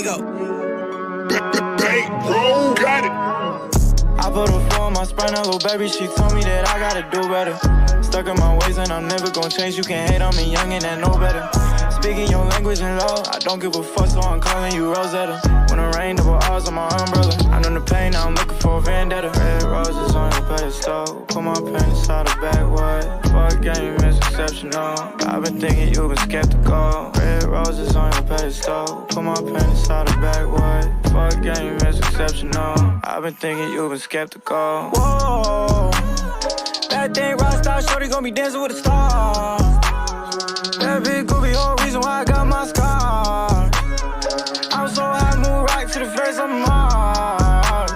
go. Bro, got it. I put a 4 on my sprint, a little baby, she told me that I gotta do better. Stuck in my ways and I'm never gonna change, you can't hate on me, youngin' and know better. Speaking your language in law, I don't give a fuck, so I'm calling you Rosetta. When it rain, double R's on my umbrella. I know the pain, now I'm looking for a vendetta. Red roses on your pedestal, put my pen inside the backwood. Fuck game is exceptional, I've been thinking you've been skeptical. Red roses on your pedestal, put my pen inside the backwood. Fuck game is exceptional, I've been thinking you've been skeptical. Whoa, that thing rockstar, shorty gon' be dancing with a star. That big goofy whole reason why I got my scar. I'm so high, move right to the face of Mars.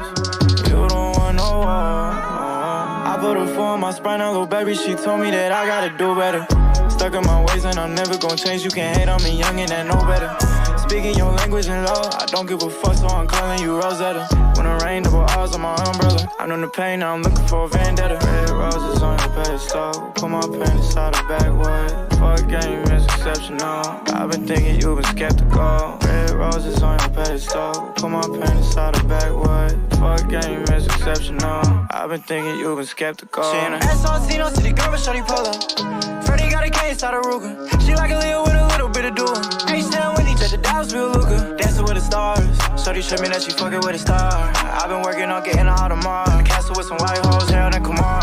You don't want no war. I put a 4 on my sprint, a little baby, she told me that I gotta do better. Stuck in my ways and I'm never gonna change, you can't hate on me, youngin' and know better. Speaking your language in law, I don't give a fuck, so I'm calling you Rosetta. When it rain, double R's on my umbrella. I know the pain, now I'm looking for a vendetta. Red roses on your pedestal, put my pen inside the backwood. Fuck game is exceptional, I've been thinking you've been skeptical. Red roses on your pedestal, put my pen inside the backwood. Fuck game is exceptional, I've been thinking you've been skeptical. She in a SRT, city girl, but shorty pull up. Freddie got a K inside a Ruger. She like a Leo with a little bit of dual. Ain't still when he check the Dallas real Luca. Dancing with the stars, shorty showed me that she fucking with a star. I've been working on getting her out of Mars. Castle with some white hoes, Harold and Kumar.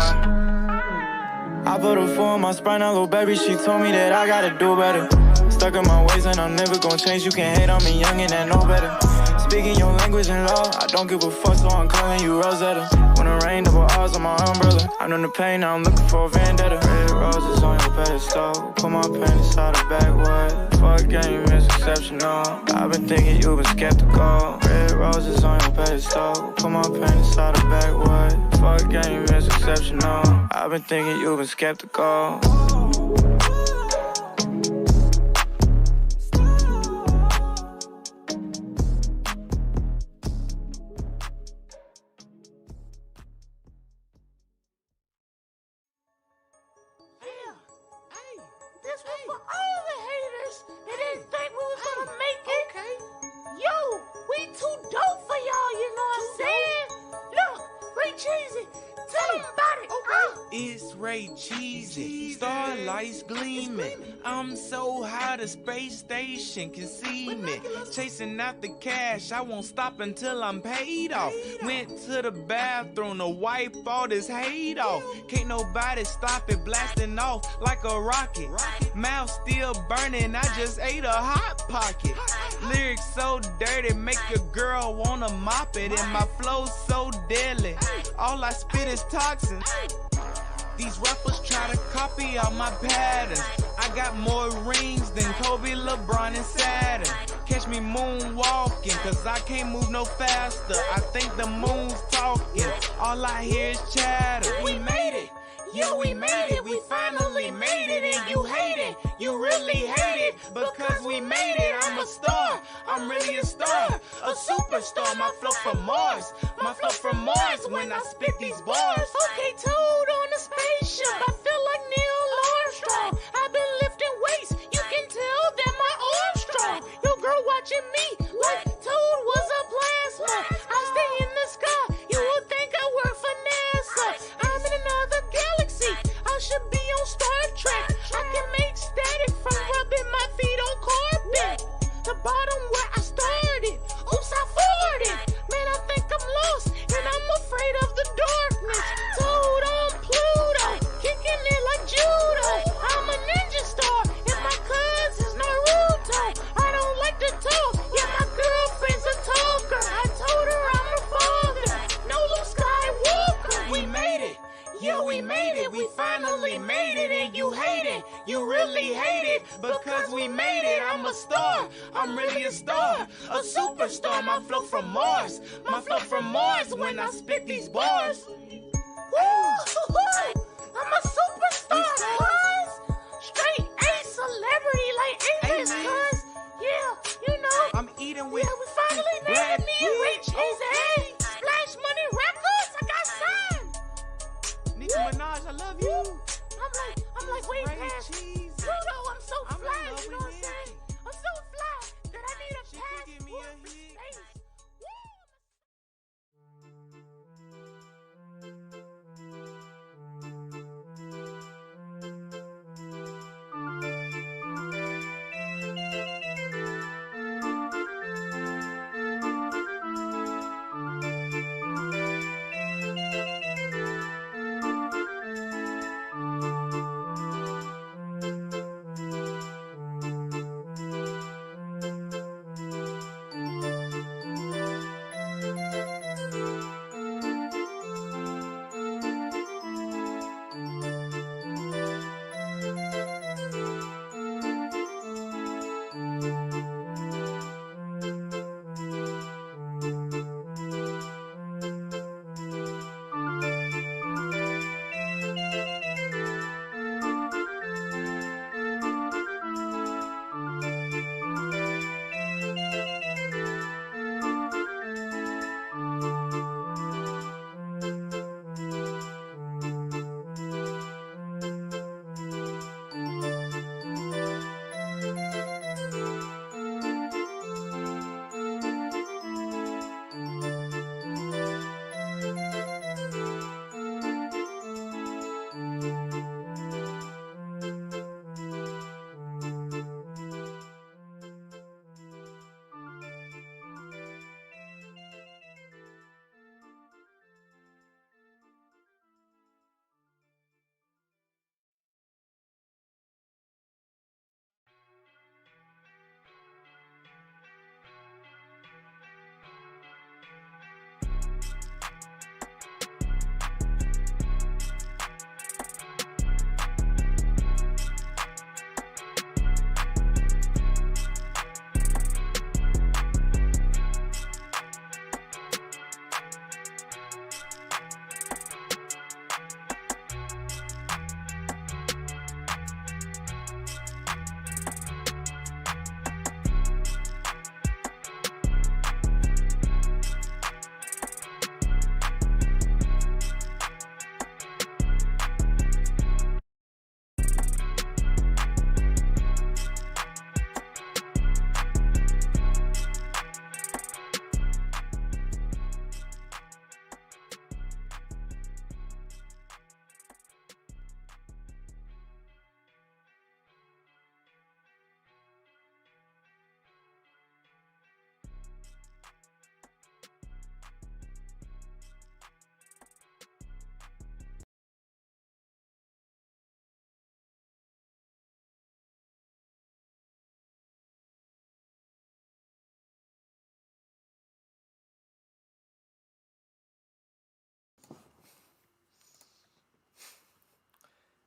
I put a 4 on my sprint, a little baby, she told me that I gotta do better. Stuck in my ways and I'm never gonna change, you can't hate on me, youngin' and know better. Speaking your language in law, I don't give a fuck, so I'm calling you Rosetta. When it rain, double R's on my umbrella. I know the pain, now I'm looking for a vendetta. Red roses on your pedestal, put my pen inside the backwood. Fuck game is exceptional, I've been thinking you've been skeptical. Red roses on your pedestal, put my pen inside the backwood. Fuck game is exceptional, I've been thinking you've been skeptical. This was for all the haters that didn't think we was gonna make it. Okay. Yo, we too dope for y'all, you know what I'm saying? Look, Ray Cheesy, tell them about it. Okay. It's Ray Cheesy, starlights gleaming. I'm so high the space station can see me. Chasing out the cash, I won't stop until I'm paid off. Went to the bathroom to wipe all this hate off. Can't nobody stop it, blasting off like a rocket. Mouth still burning, I just ate a hot pocket. Lyrics so dirty, make your girl wanna mop it. And my flow's so deadly, all I spit is toxin. These rappers try to copy all my patterns. I got more rings than Kobe, LeBron, and Saturn. Catch me moonwalking, cause I can't move no faster. I think the moon's talking, all I hear is chatter. We made it, yeah, we made it. We finally made it, and you hate it. You really hate it, because we made it. I'm a star, I'm really a star, a superstar. My flow from Mars, my flow from Mars when I spit these bars. Okay, Toad on the spaceship, I feel like Neil Armstrong. I've been lifting weights, you can tell that my arm's strong. Your girl watching me like Toad was a plasma. I stay in the sky, you would think I work for NASA. I'm in another galaxy, I should be on Star Trek. I can make static from rubbing my feet on carpet. The bottom where I started, oops, I farted. Man, I think I'm lost, and I'm afraid of the darkness. Toad on Pluto, kicking it like judo. I'm a ninja star, and my cousin's Naruto. I don't like to talk, yeah, my girlfriend's a talker. I told her I'm the father, no Luke Skywalker. We made it, yeah, we made it. We finally made it, and you hate it. You really hate it, because we made it. I'm a star, I'm really a star, a superstar. My flow from Mars, my flow from Mars when I spit these bars. Woo! I'm a superstar, cuz. Straight A celebrity like A-list, cuz. Yeah, you know. I'm eating with. Yeah, we finally made it. Me and Ray Cheesy. Splash Money Records, I got signed. Nicki Minaj, I love you. I'm like way Ray past Cheesy. Pluto. I'm so I'm in fly, love you know with what I'm saying? Nicki. I'm so fly that I need a She could give me a passport. hit.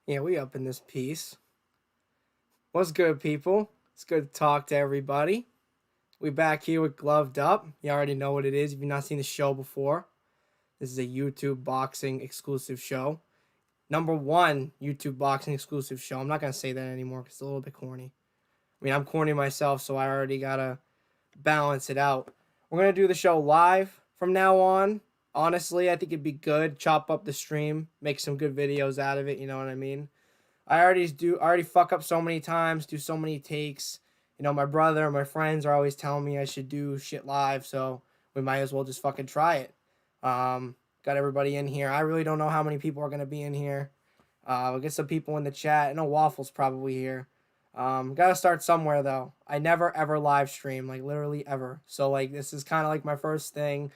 Yeah, we up in this piece. What's good, people? It's good to talk to everybody. We back here with Gloved Up. You already know what it is if you've not seen the show before. This is a YouTube boxing exclusive show. #1 YouTube boxing exclusive show. I'm not going to say that anymore because it's a little bit corny. I mean, I'm corny myself, so I already got to balance it out. We're going to do the show live from now on. Honestly, I think it'd be good. Chop up the stream. Make some good videos out of it. You know what I mean? I already fuck up so many times. Do so many takes. You know, my brother and my friends are always telling me I should do shit live. So we might as well just fucking try it. Got everybody in here. I really don't know how many people are going to be in here. We'll get some people in the chat. I know Waffle's probably here. Gotta start somewhere though. I never ever live stream, like literally ever. So like this is kind of like my first thing.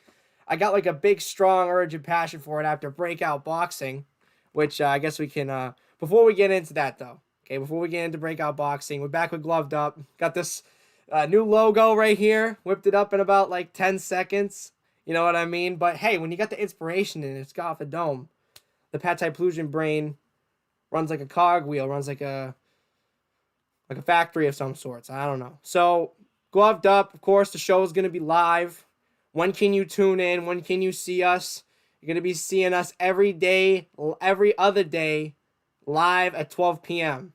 I got like a big strong urge and passion for it after Breakout Boxing, which I guess we can before we get into that though. Okay, before we get into Breakout Boxing, we're back with Gloved Up. Got this new logo right here. Whipped it up in about like 10 seconds. You know what I mean? But hey, when you got the inspiration and it's got off a dome, the Patiplusion brain runs like a cogwheel, runs like a factory of some sorts. I don't know. So, Gloved Up, of course, the show is going to be live. When can you tune in? When can you see us? You're going to be seeing us every day, every other day, live at 12 p.m.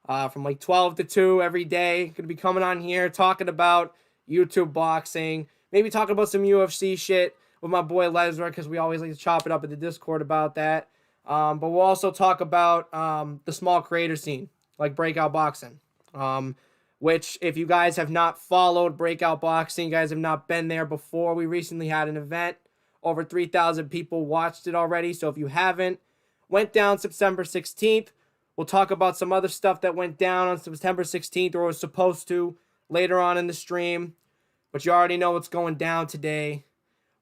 From like 12 to 2 every day. Going to be coming on here talking about YouTube boxing. Maybe talking about some UFC shit with my boy Lesnar because we always like to chop it up in the Discord about that. But we'll also talk about the small creator scene, like Breakout Boxing. Which if you guys have not followed Breakout Boxing, you guys have not been there before, we recently had an event. Over 3,000 people watched it already. So if you haven't, went down September 16th. We'll talk about some other stuff that went down on September 16th or was supposed to later on in the stream. But you already know what's going down today.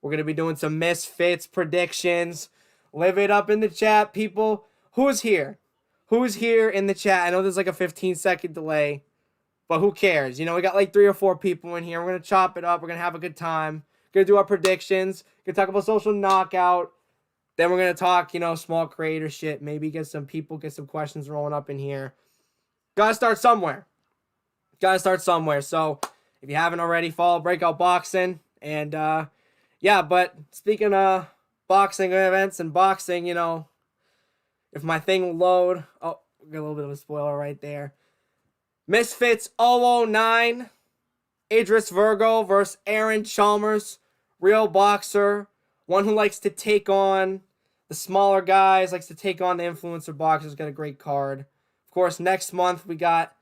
We're going to be doing some Misfits predictions. Live it up in the chat, people. Who's here? Who's here in the chat? I know there's like a 15-second delay, but who cares? You know, we got like 3 or 4 people in here. We're going to chop it up. We're going to have a good time. Going to do our predictions. Going to talk about Social Knockout. Then we're going to talk, you know, small creator shit. Maybe get some people, get some questions rolling up in here. Got to start somewhere. Got to start somewhere. So if you haven't already, follow Breakout Boxing. And, yeah, but speaking of boxing events and boxing, you know, if my thing will load. Oh, got a little bit of a spoiler right there. Misfits 009. Idris Virgo versus Aaron Chalmers. Real boxer. One who likes to take on the smaller guys. Likes to take on the influencer boxers. Got a great card. Of course, next month we got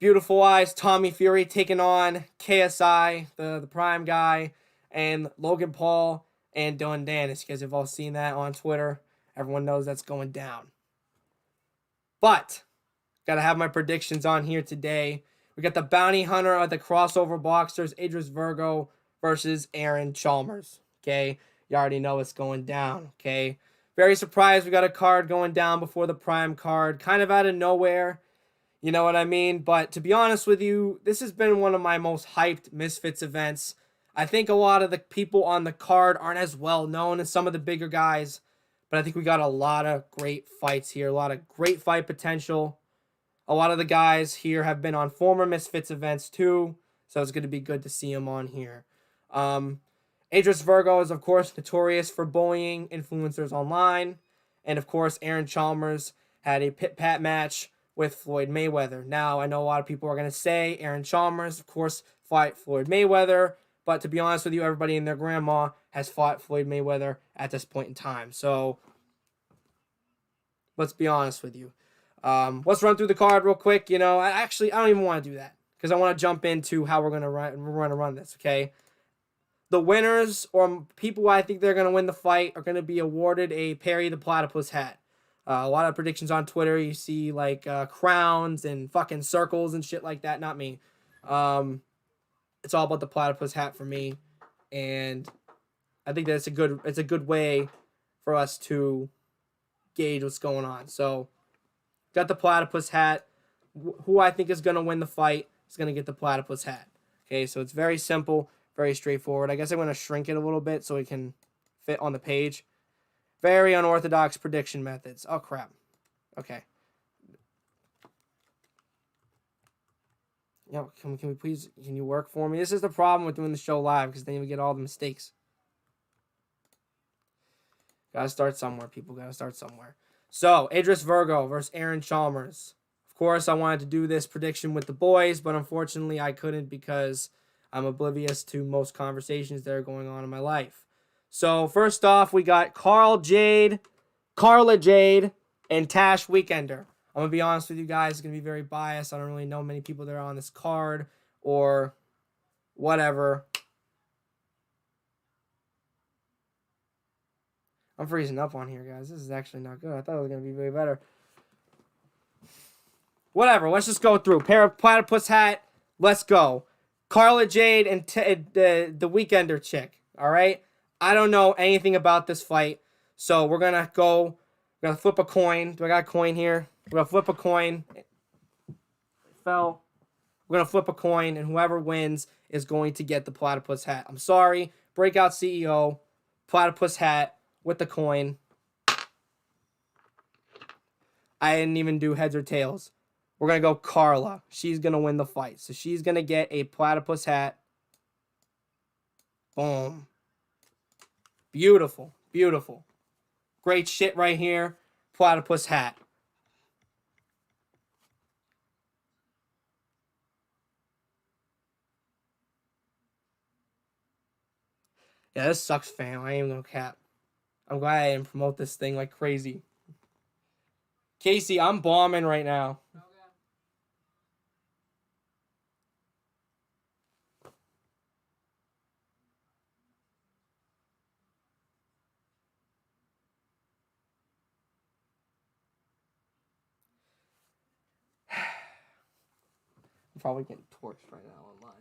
Beautiful Eyes Tommy Fury taking on KSI, the prime guy. And Logan Paul and Dylan Dennis. You guys have all seen that on Twitter. Everyone knows that's going down. But, gotta have my predictions on here today. We got the bounty hunter of the crossover boxers, Idris Virgo versus Aaron Chalmers. Okay, you already know what's going down. Okay, very surprised we got a card going down before the prime card. Kind of out of nowhere. You know what I mean? But to be honest with you, this has been one of my most hyped Misfits events. I think a lot of the people on the card aren't as well known as some of the bigger guys. But I think we got a lot of great fights here. A lot of great fight potential. A lot of the guys here have been on former Misfits events too. So it's going to be good to see them on here. Idris Virgo is, of course, notorious for bullying influencers online. And, of course, Aaron Chalmers had a pit-pat match with Floyd Mayweather. Now, I know a lot of people are going to say Aaron Chalmers, of course, fought Floyd Mayweather. But to be honest with you, everybody and their grandma has fought Floyd Mayweather at this point in time. So, let's be honest with you. Let's run through the card real quick. You know, I don't even want to do that because I want to jump into how we're going to run this, okay? The winners or people who I think they're going to win the fight are going to be awarded a Perry the Platypus hat. A lot of predictions on Twitter. You see, like, crowns and fucking circles and shit like that. Not me. It's all about the platypus hat for me, and I think that's it's a good way for us to gauge what's going on. So, got the platypus hat. Who I think is going to win the fight is going to get the platypus hat. Okay, so it's very simple, very straightforward. I guess I'm going to shrink it a little bit so it can fit on the page. Very unorthodox prediction methods. Oh, crap. Okay. Yo, can we please, can you work for me? This is the problem with doing the show live, because then you get all the mistakes. Gotta start somewhere, people. Gotta start somewhere. So, Idris Virgo versus Aaron Chalmers. Of course, I wanted to do this prediction with the boys, but unfortunately I couldn't because I'm oblivious to most conversations that are going on in my life. So, first off, we got Carla Jade, and Tash Weekender. I'm going to be honest with you guys. It's going to be very biased. I don't really know many people that are on this card or whatever. I'm freezing up on here, guys. This is actually not good. I thought it was going to be way better. Whatever. Let's just go through. Pair of platypus hat. Let's go. Carla Jade and the Weekender chick. All right? I don't know anything about this fight. So we're going to go. We're going to flip a coin. Do I got a coin here? We're going to flip a coin. It fell. We're going to flip a coin, and whoever wins is going to get the platypus hat. I'm sorry. Breakout CEO. Platypus hat with the coin. I didn't even do heads or tails. We're going to go Carla. She's going to win the fight. So she's going to get a platypus hat. Boom. Beautiful. Beautiful. Great shit right here. Platypus hat. Yeah, this sucks, fam. I ain't even gonna cap. I'm glad I didn't promote this thing like crazy. Casey, I'm bombing right now. I'm probably getting torched right now online.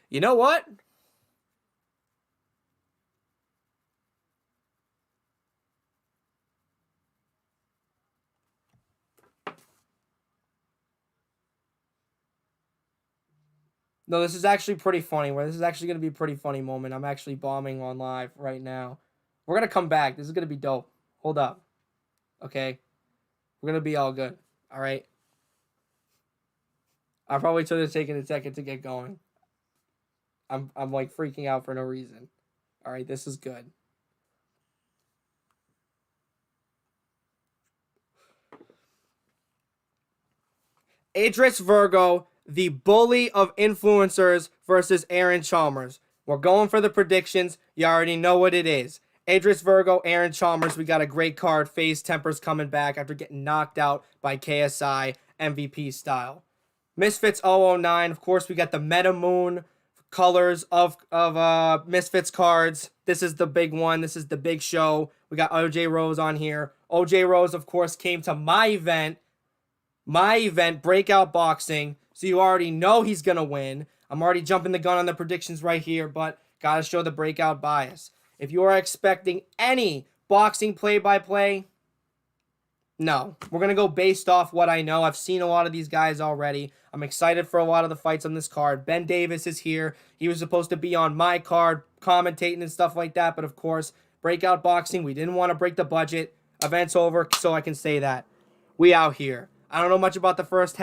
You know what? No, this is actually pretty funny. This is actually going to be a pretty funny moment. I'm actually bombing on live right now. We're going to come back. This is going to be dope. Hold up. Okay? We're going to be all good. All right? I probably should have taken a second to get going. I'm like freaking out for no reason. All right? This is good. Idris Virgo, the bully of influencers versus Aaron Chalmers. We're going for the predictions. You already know what it is. Idris Virgo, Aaron Chalmers. We got a great card. FaZe Temper's coming back after getting knocked out by KSI MVP style. Misfits 009. Of course, we got the Meta Moon colors of Misfits cards. This is the big one. This is the big show. We got OJ Rose on here. OJ Rose, of course, came to my event, Breakout Boxing. So you already know he's going to win. I'm already jumping the gun on the predictions right here, but got to show the breakout bias. If you are expecting any boxing play-by-play, no. We're going to go based off what I know. I've seen a lot of these guys already. I'm excited for a lot of the fights on this card. Ben Davis is here. He was supposed to be on my card, commentating and stuff like that, but of course, Breakout Boxing, we didn't want to break the budget. Event's over, so I can say that. We out here. I don't know much about the first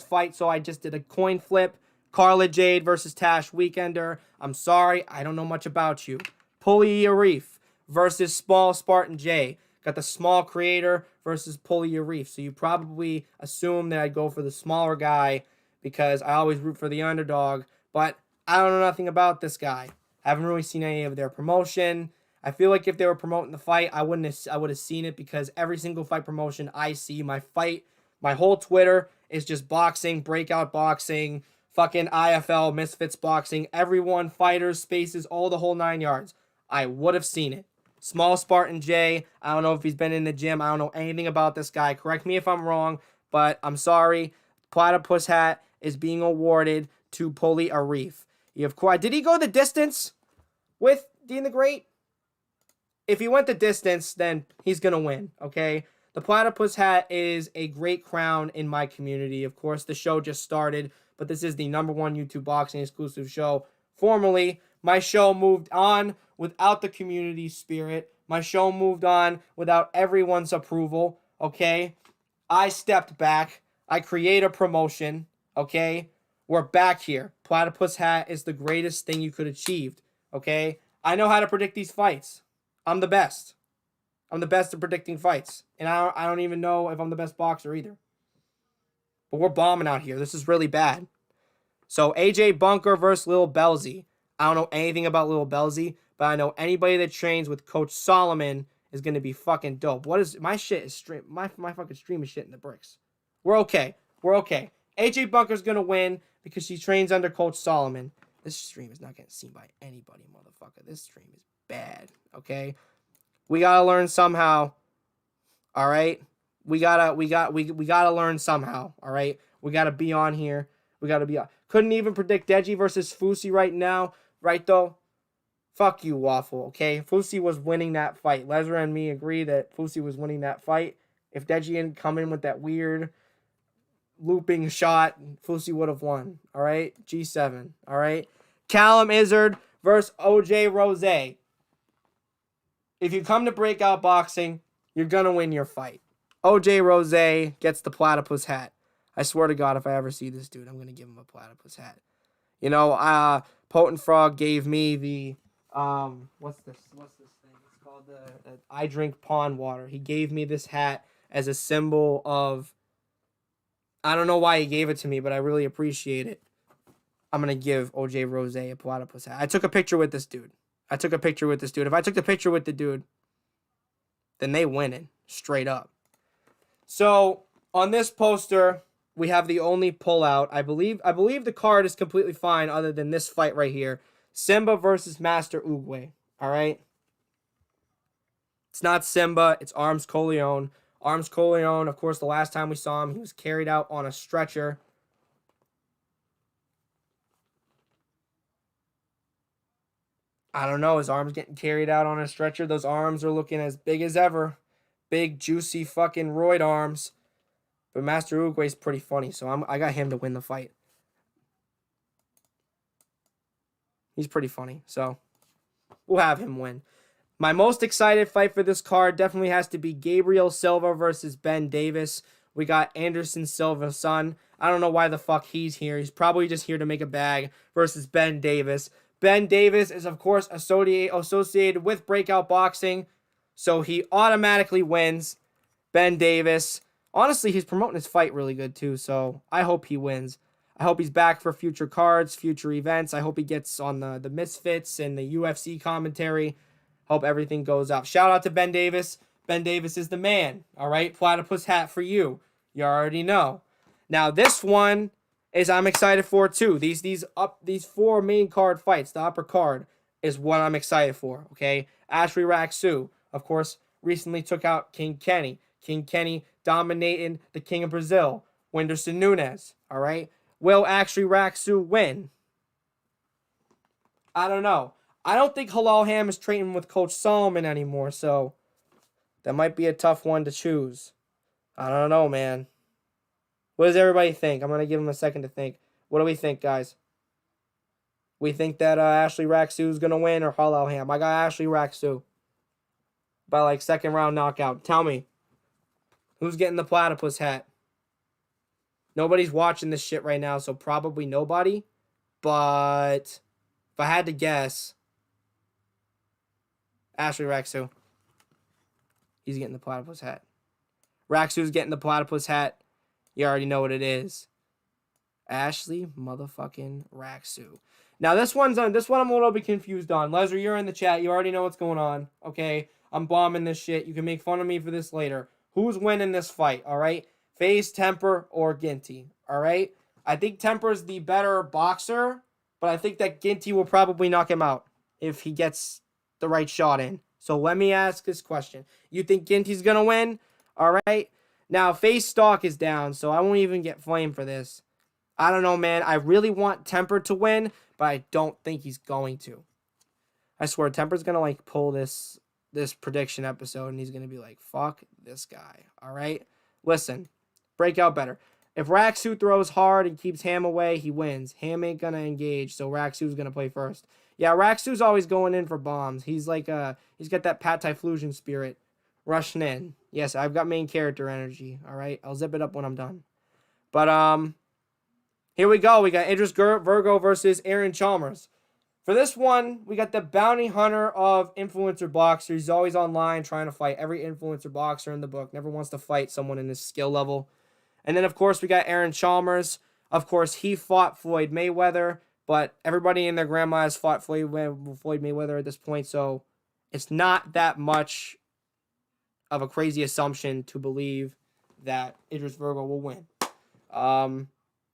fight, so I just did a coin flip. Carla Jade versus Tash Weekender. I'm sorry, I don't know much about you. Pulley Arif versus Small Spartan J. Got the small creator versus Pulley Arif. So you probably assume that I'd go for the smaller guy because I always root for the underdog. But I don't know nothing about this guy. I haven't really seen any of their promotion. I feel like if they were promoting the fight, I would have seen it because every single fight promotion I see, my whole Twitter is just boxing, Breakout Boxing, fucking IFL, Misfits Boxing, everyone, fighters, spaces, all the whole 9 yards. I would have seen it. Small Spartan J, I don't know if he's been in the gym. I don't know anything about this guy. Correct me if I'm wrong, but I'm sorry. Platypus hat is being awarded to Pulley Arif. Did he go the distance with Dean the Great? if he went the distance, then he's going to win, okay? The platypus hat is a great crown in my community. Of course, the show just started, but this is the #1 YouTube boxing exclusive show. Formerly, my show moved on without the community spirit. My show moved on without everyone's approval, okay? I stepped back. I create a promotion, okay? We're back here. Platypus hat is the greatest thing you could achieve, okay? I know how to predict these fights. I'm the best. I'm the best at predicting fights. And I don't even know if I'm the best boxer either. But we're bombing out here. This is really bad. So AJ Bunker versus Lil Belzy. I don't know anything about Lil Belzy, but I know anybody that trains with Coach Solomon is going to be fucking dope. What is my shit is stream my fucking stream is shit in the bricks. We're okay. We're okay. AJ Bunker's going to win because she trains under Coach Solomon. This stream is not getting seen by anybody, motherfucker. This stream is bad, okay? We got to learn somehow. All right? We got to learn somehow, all right? We got to be on here. We got to be on. Couldn't even predict Deji versus Fusi right now, right though? Fuck you, Waffle, okay? Fusi was winning that fight. Lesnar and me agree that Fusi was winning that fight. If Deji didn't come in with that weird looping shot, Fusi would have won, all right? G7, all right? Callum Izzard versus OJ Rose. If you come to Breakout Boxing, you're going to win your fight. OJ Rose gets the platypus hat. I swear to God, if I ever see this dude, I'm going to give him a platypus hat. You know, Potent Frog gave me the, what's this thing? It's called the I Drink Pond Water. He gave me this hat as a symbol of, I don't know why he gave it to me, but I really appreciate it. I'm going to give OJ Rose a platypus hat. I took a picture with this dude. If I took the picture with the dude, then they winning, straight up. So, on this poster, we have the only pullout. I believe the card is completely fine other than this fight right here. Simba versus Master Oogway. All right? It's not Simba. It's Arms Corleone. Arms Corleone, of course, the last time we saw him, he was carried out on a stretcher. I don't know. His arm's getting carried out on a stretcher. Those arms are looking as big as ever. Big, juicy fucking roid arms. But Master Uruguay's pretty funny, so I got him to win the fight. He's pretty funny, so we'll have him win. My most excited fight for this card definitely has to be Gabriel Silva versus Ben Davis. We got Anderson Silva's son. I don't know why the fuck he's here. He's probably just here to make a bag versus Ben Davis. Ben Davis is, of course, associated with Breakout Boxing, so he automatically wins. Ben Davis. Honestly, he's promoting his fight really good, too, so I hope he wins. I hope he's back for future cards, future events. I hope he gets on the Misfits and the UFC commentary. Hope everything goes up. Shout out to Ben Davis. Ben Davis is the man, all right? Platypus hat for you. You already know. Now, this one is I'm excited for, too. These four main card fights, the upper card, is what I'm excited for, okay? Ashley Raksu, of course, recently took out King Kenny. King Kenny dominating the King of Brazil, Whindersson Nunes, all right? Will Ashley Raksu win? I don't know. I don't think Halal Ham is training with Coach Solomon anymore, so that might be a tough one to choose. I don't know, man. What does everybody think? I'm going to give him a second to think. What do we think, guys? We think that Ashley Raksu is going to win or Halal Ham? I got Ashley Raksu by, like, second round knockout. Tell me. Who's getting the platypus hat? Nobody's watching this shit right now, so probably nobody. But if I had to guess, Ashley Raksu. He's getting the platypus hat. Raksu's getting the platypus hat. You already know what it is. Ashley motherfucking Raksu. Now this one I'm a little bit confused on. Lesnar, you're in the chat. You already know what's going on. Okay, I'm bombing this shit. You can make fun of me for this later. Who's winning this fight? All right, FaZe, Temper, or Ginty? All right. I think Temper's the better boxer, but I think that Ginty will probably knock him out if he gets the right shot in. So let me ask this question. You think Ginty's going to win? All right. Now, FaZe stock is down, so I won't even get flamed for this. I don't know, man. I really want Temper to win, but I don't think he's going to. I swear, Temper's going to, like, pull this this prediction episode, and he's going to be like, fuck this guy. All right? Listen, break out better. If Raksu throws hard and keeps Ham away, he wins. Ham ain't going to engage, so Raksu's going to play first. Yeah, Raksu's always going in for bombs. He's like, he's got that Pat Typhlosion spirit rushing in. Yes, I've got main character energy. All right? I'll zip it up when I'm done. But, here we go. We got Idris Virgo versus Aaron Chalmers. For this one, we got the bounty hunter of influencer boxer. He's always online trying to fight every influencer boxer in the book. Never wants to fight someone in his skill level. And then, of course, we got Aaron Chalmers. Of course, he fought Floyd Mayweather. But everybody and their grandma has fought Floyd Mayweather at this point. So it's not that much of a crazy assumption to believe that Idris Virgo will win.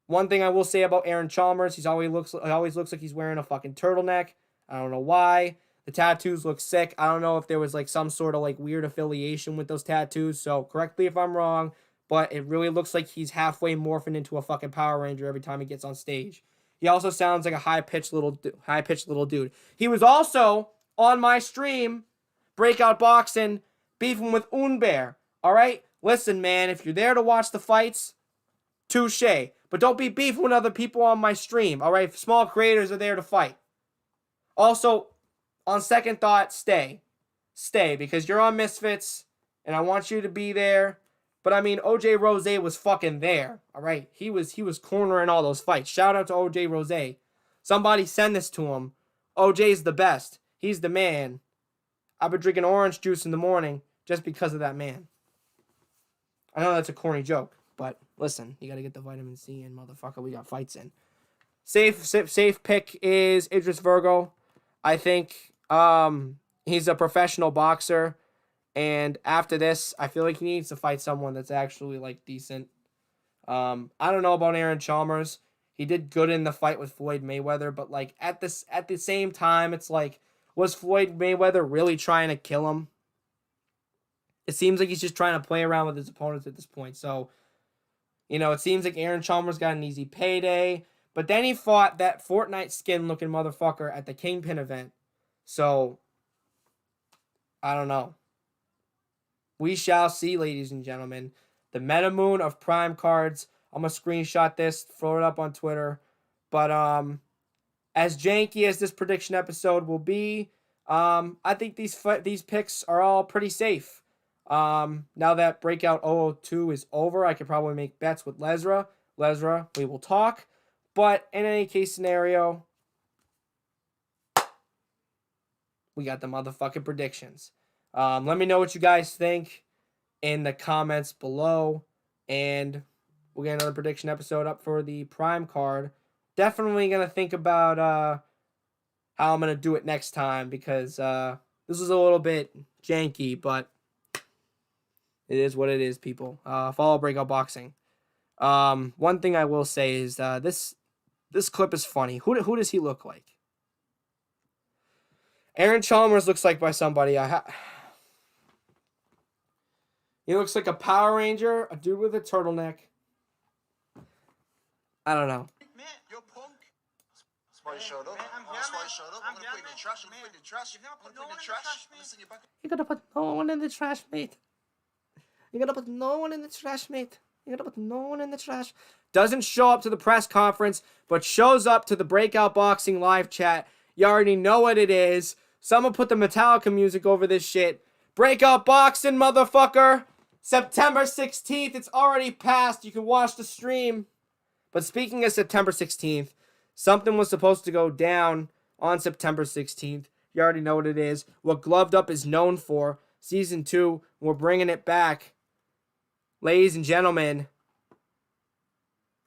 One thing I will say about Aaron Chalmers, he always looks like he's wearing a fucking turtleneck. I don't know why. The tattoos look sick. I don't know if there was like some sort of like weird affiliation with those tattoos. So correct me if I'm wrong, but it really looks like he's halfway morphing into a fucking Power Ranger every time he gets on stage. He also sounds like a high-pitched little dude. He was also on my stream, Breakout Boxing, beefing with Unbear. All right? Listen, man, if you're there to watch the fights, touche. But don't be beefing with other people on my stream, all right? Small creators are there to fight. Also, on second thought, stay. Stay, because you're on Misfits, and I want you to be there. But, I mean, OJ Rose was fucking there, all right? He was cornering all those fights. Shout out to OJ Rose. Somebody send this to him. OJ's the best. He's the man. I've been drinking orange juice in the morning just because of that man. I know that's a corny joke. But listen, you got to get the vitamin C in, motherfucker. We got fights in. Safe pick is Idris Virgo. I think he's a professional boxer. And after this, I feel like he needs to fight someone that's actually, like, decent. I don't know about Aaron Chalmers. He did good in the fight with Floyd Mayweather. But, like, at the same time, it's like, was Floyd Mayweather really trying to kill him? It seems like he's just trying to play around with his opponents at this point. So, you know, it seems like Aaron Chalmers got an easy payday. But then he fought that Fortnite skin-looking motherfucker at the Kingpin event. So, I don't know. We shall see, ladies and gentlemen. The Meta Moon of Prime cards. I'm going to screenshot this, throw it up on Twitter. But as janky as this prediction episode will be, I think these picks are all pretty safe. Now that Breakout 002 is over, I could probably make bets with Lesra. Lesra, we will talk. But in any case scenario, we got the motherfucking predictions. Let me know what you guys think in the comments below. And we'll get another prediction episode up for the Prime card. Definitely going to think about how I'm going to do it next time. Because this is a little bit janky, but it is what it is, people. Follow Breakout Boxing. One thing I will say is this clip is funny. Who does he look like? Aaron Chalmers looks like by somebody. He looks like a Power Ranger, a dude with a turtleneck. I don't know. Man, you're punk. That's why you showed up. That's why you showed up. I'm gonna put it in the trash. I'm gonna put it in the trash. I'm gonna put it in the trash. I'm gonna send you back. You're gonna put no one in the trash, mate. You're gonna put no one in the trash, mate. You're gonna put no one in the trash. Doesn't show up to the press conference, but shows up to the Breakout Boxing live chat. You already know what it is. Someone put the Metallica music over this shit. Breakout Boxing, motherfucker. September 16th. It's already passed. You can watch the stream. But speaking of September 16th, something was supposed to go down on September 16th. You already know what it is. What Gloved Up is known for. Season 2. We're bringing it back. Ladies and gentlemen.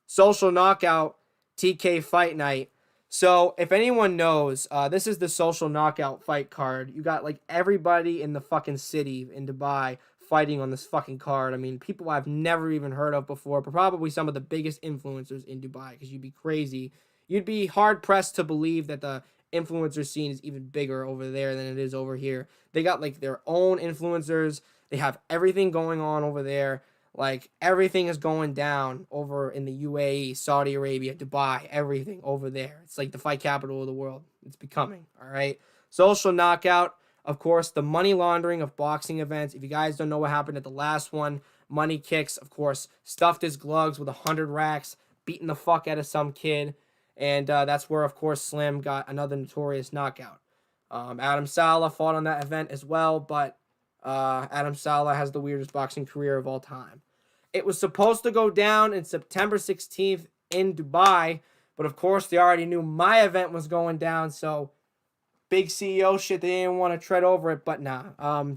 Social Knockout TK Fight Night. So, if anyone knows, this is the Social Knockout fight card. You got, like, everybody in the fucking city in Dubai fighting on this fucking card. I mean, people I've never even heard of before, but probably some of the biggest influencers in Dubai, because you'd be crazy. You'd be hard-pressed to believe that the influencer scene is even bigger over there than it is over here. They got, like, their own influencers. They have everything going on over there. Like, everything is going down over in the UAE, Saudi Arabia, Dubai, everything over there. It's like the fight capital of the world. It's becoming, all right? Social Knockout. Of course, the money laundering of boxing events. If you guys don't know what happened at the last one, Money Kicks, of course, stuffed his gloves with 100 racks, beating the fuck out of some kid. And that's where, of course, Slim got another notorious knockout. Adam Saleh fought on that event as well, but Adam Saleh has the weirdest boxing career of all time. It was supposed to go down in September 16th in Dubai, but of course, they already knew my event was going down, so big CEO shit, they didn't want to tread over it, but nah,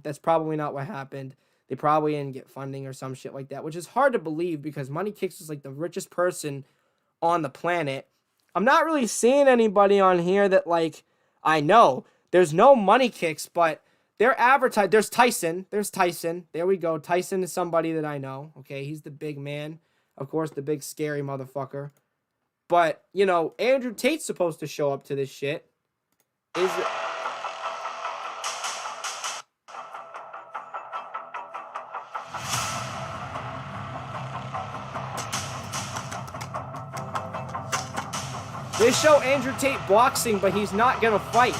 that's probably not what happened. They probably didn't get funding or some shit like that, which is hard to believe because Money Kicks is like the richest person on the planet. I'm not really seeing anybody on here that, like, I know. There's no Money Kicks, but they're advertised. There's Tyson. There's Tyson. There we go. Tyson is somebody that I know. Okay, he's the big man. Of course, the big scary motherfucker. But, you know, Andrew Tate's supposed to show up to this shit. Is it? They show Andrew Tate boxing, but he's not gonna fight.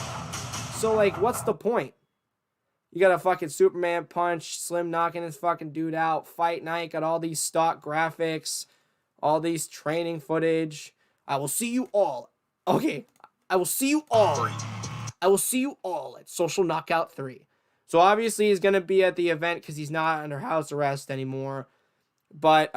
So, like, what's the point? You got a fucking Superman punch, Slim knocking his fucking dude out, fight night, got all these stock graphics, all these training footage. I will see you all. Okay, I will see you all. I will see you all at Social Knockout 3. So obviously he's going to be at the event because he's not under house arrest anymore. But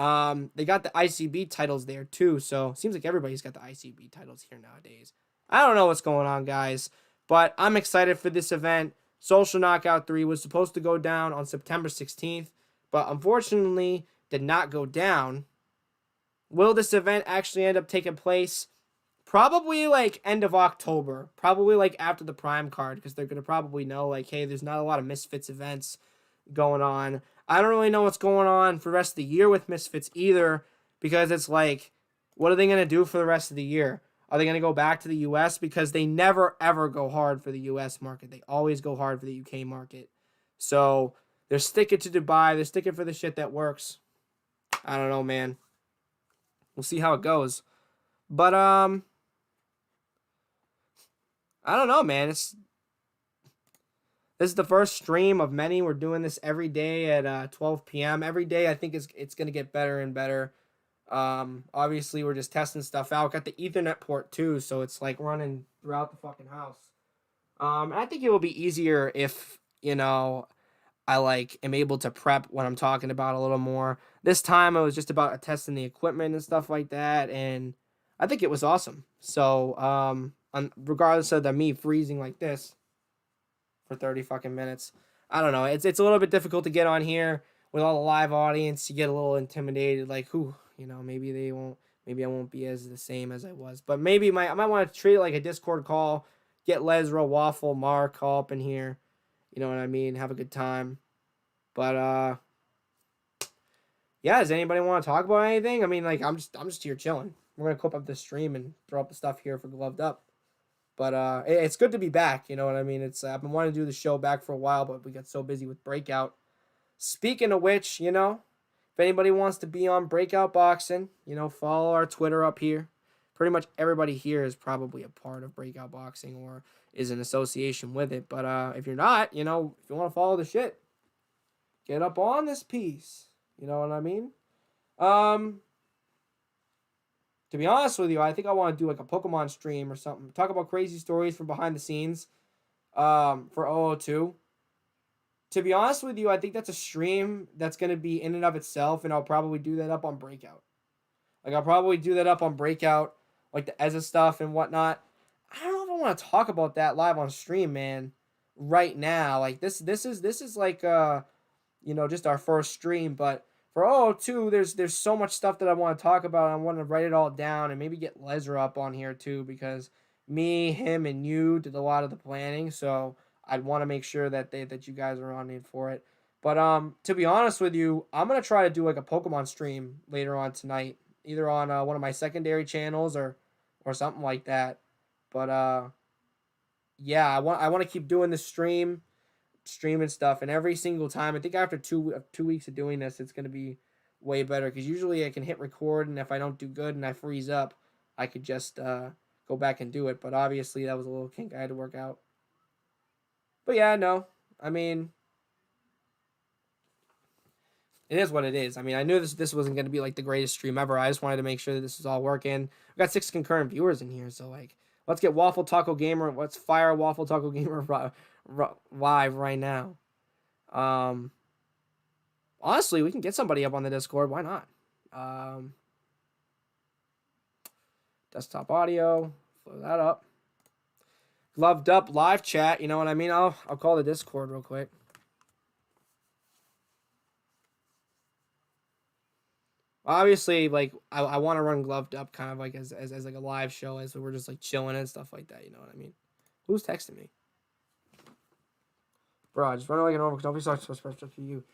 they got the ICB titles there too. So it seems like everybody's got the ICB titles here nowadays. I don't know what's going on, guys. But I'm excited for this event. Social Knockout 3 was supposed to go down on September 16th. But unfortunately did not go down. Will this event actually end up taking place? Probably like end of October. Probably like after the Prime card. Because they're going to probably know like, hey, there's not a lot of Misfits events going on. I don't really know what's going on for the rest of the year with Misfits either. Because it's like, what are they going to do for the rest of the year? Are they going to go back to the US? Because they never ever go hard for the US market. They always go hard for the UK market. So they're sticking to Dubai. They're sticking for the shit that works. I don't know, man. We'll see how it goes. But, I don't know, man. This is the first stream of many. We're doing this every day at 12 p.m. Every day, I think it's going to get better and better. Obviously, we're just testing stuff out. Got the Ethernet port, too, so it's, like, running throughout the fucking house. And I think it will be easier if, you know, I, like, am able to prep what I'm talking about a little more. This time, it was just about testing the equipment and stuff like that, and I think it was awesome. So, regardless of me freezing like this for 30 fucking minutes, I don't know. It's a little bit difficult to get on here with all the live audience. You get a little intimidated, like, who, you know, maybe I won't be as the same as I was. But maybe I might want to treat it like a Discord call, get Lesra, Waffle, Mark all up in here. You know what I mean? Have a good time. But yeah, does anybody want to talk about anything? I mean, like, I'm just here chilling. We're gonna clip up this stream and throw up the stuff here for Gloved Up. But it's good to be back. You know what I mean? It's I've been wanting to do the show back for a while, but we got so busy with Breakout. Speaking of which, you know, if anybody wants to be on Breakout Boxing, you know, follow our Twitter up here. Pretty much everybody here is probably a part of Breakout Boxing or is in association with it. But if you're not, you know, if you want to follow the shit, get up on this piece. You know what I mean? To be honest with you, I think I want to do like a Pokemon stream or something. Talk about crazy stories from behind the scenes for 002. To be honest with you, I think that's a stream that's going to be in and of itself, and I'll probably do that up on Breakout. Like, I'll probably do that up on Breakout, like the Ezza stuff and whatnot. I don't know if I want to talk about that live on stream, man, right now. Like, this is like, you know, just our first stream, but for 002, there's so much stuff that I want to talk about. I want to write it all down and maybe get Lesra up on here too, because me, him, and you did a lot of the planning. So I'd want to make sure that you guys are on in for it. But to be honest with you, I'm gonna try to do like a Pokemon stream later on tonight, either on one of my secondary channels or something like that. But yeah, I want to keep doing this streaming stuff, and every single time, I think after two weeks of doing this, it's gonna be way better, because usually I can hit record, and if I don't do good and I freeze up, I could just go back and do it. But obviously that was a little kink I had to work out. But yeah, no. I mean, it is what it is. I mean, I knew this wasn't going to be like the greatest stream ever. I just wanted to make sure that this is all working. We got 6 concurrent viewers in here, so like, let's get Waffle Taco Gamer. Let's fire Waffle Taco Gamer live right now. Honestly, we can get somebody up on the Discord. Why not? Desktop audio. Flow that up. Gloved up live chat. You know what I mean? I'll call the Discord real quick. Obviously, like I want to run Gloved Up kind of like as like a live show, as we're just like chilling and stuff like that. You know what I mean? Who's texting me? Bro, just run it like a normal. Don't be so special to you.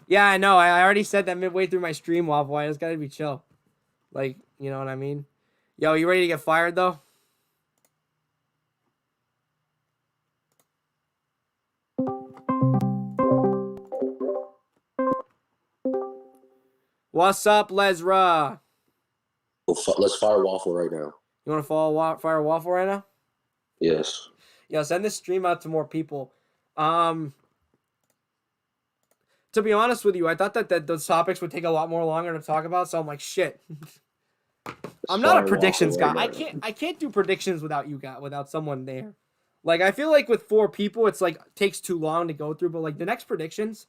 Yeah, I know. I already said that midway through my stream, Waffle. I just gotta be chill. Like, you know what I mean? Yo, you ready to get fired though? What's up, Lesra? Let's fire Waffle right now. You want to fire Waffle right now? Yes. Yo, send this stream out to more people. To be honest with you, I thought that those topics would take a lot more longer to talk about, so I'm like, shit. I'm not a predictions guy. I can't do predictions without you guys, without someone there. Like, I feel like with 4 people, it's like takes too long to go through. But like the next predictions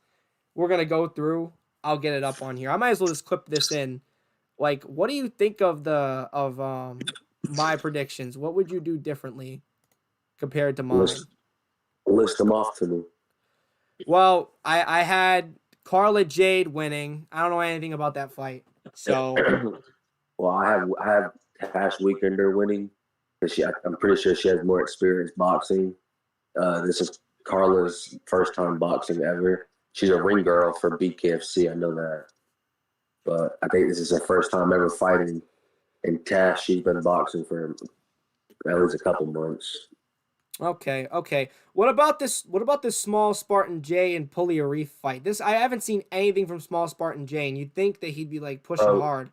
we're gonna go through, I'll get it up on here. I might as well just clip this in. Like, what do you think of my predictions? What would you do differently compared to mine? List them off to me. Well, I had Carla Jade winning. I don't know anything about that fight. So, well, I have Cash Weekender winning because I'm pretty sure she has more experience boxing. This is Carla's first time boxing ever. She's a ring girl for BKFC. I know that, but I think this is her first time ever fighting. And Cash, she's been boxing for at least a couple months. Okay. What about this Small Spartan J and Pulley Arif fight? I haven't seen anything from Small Spartan J, and you'd think that he'd be like pushing hard.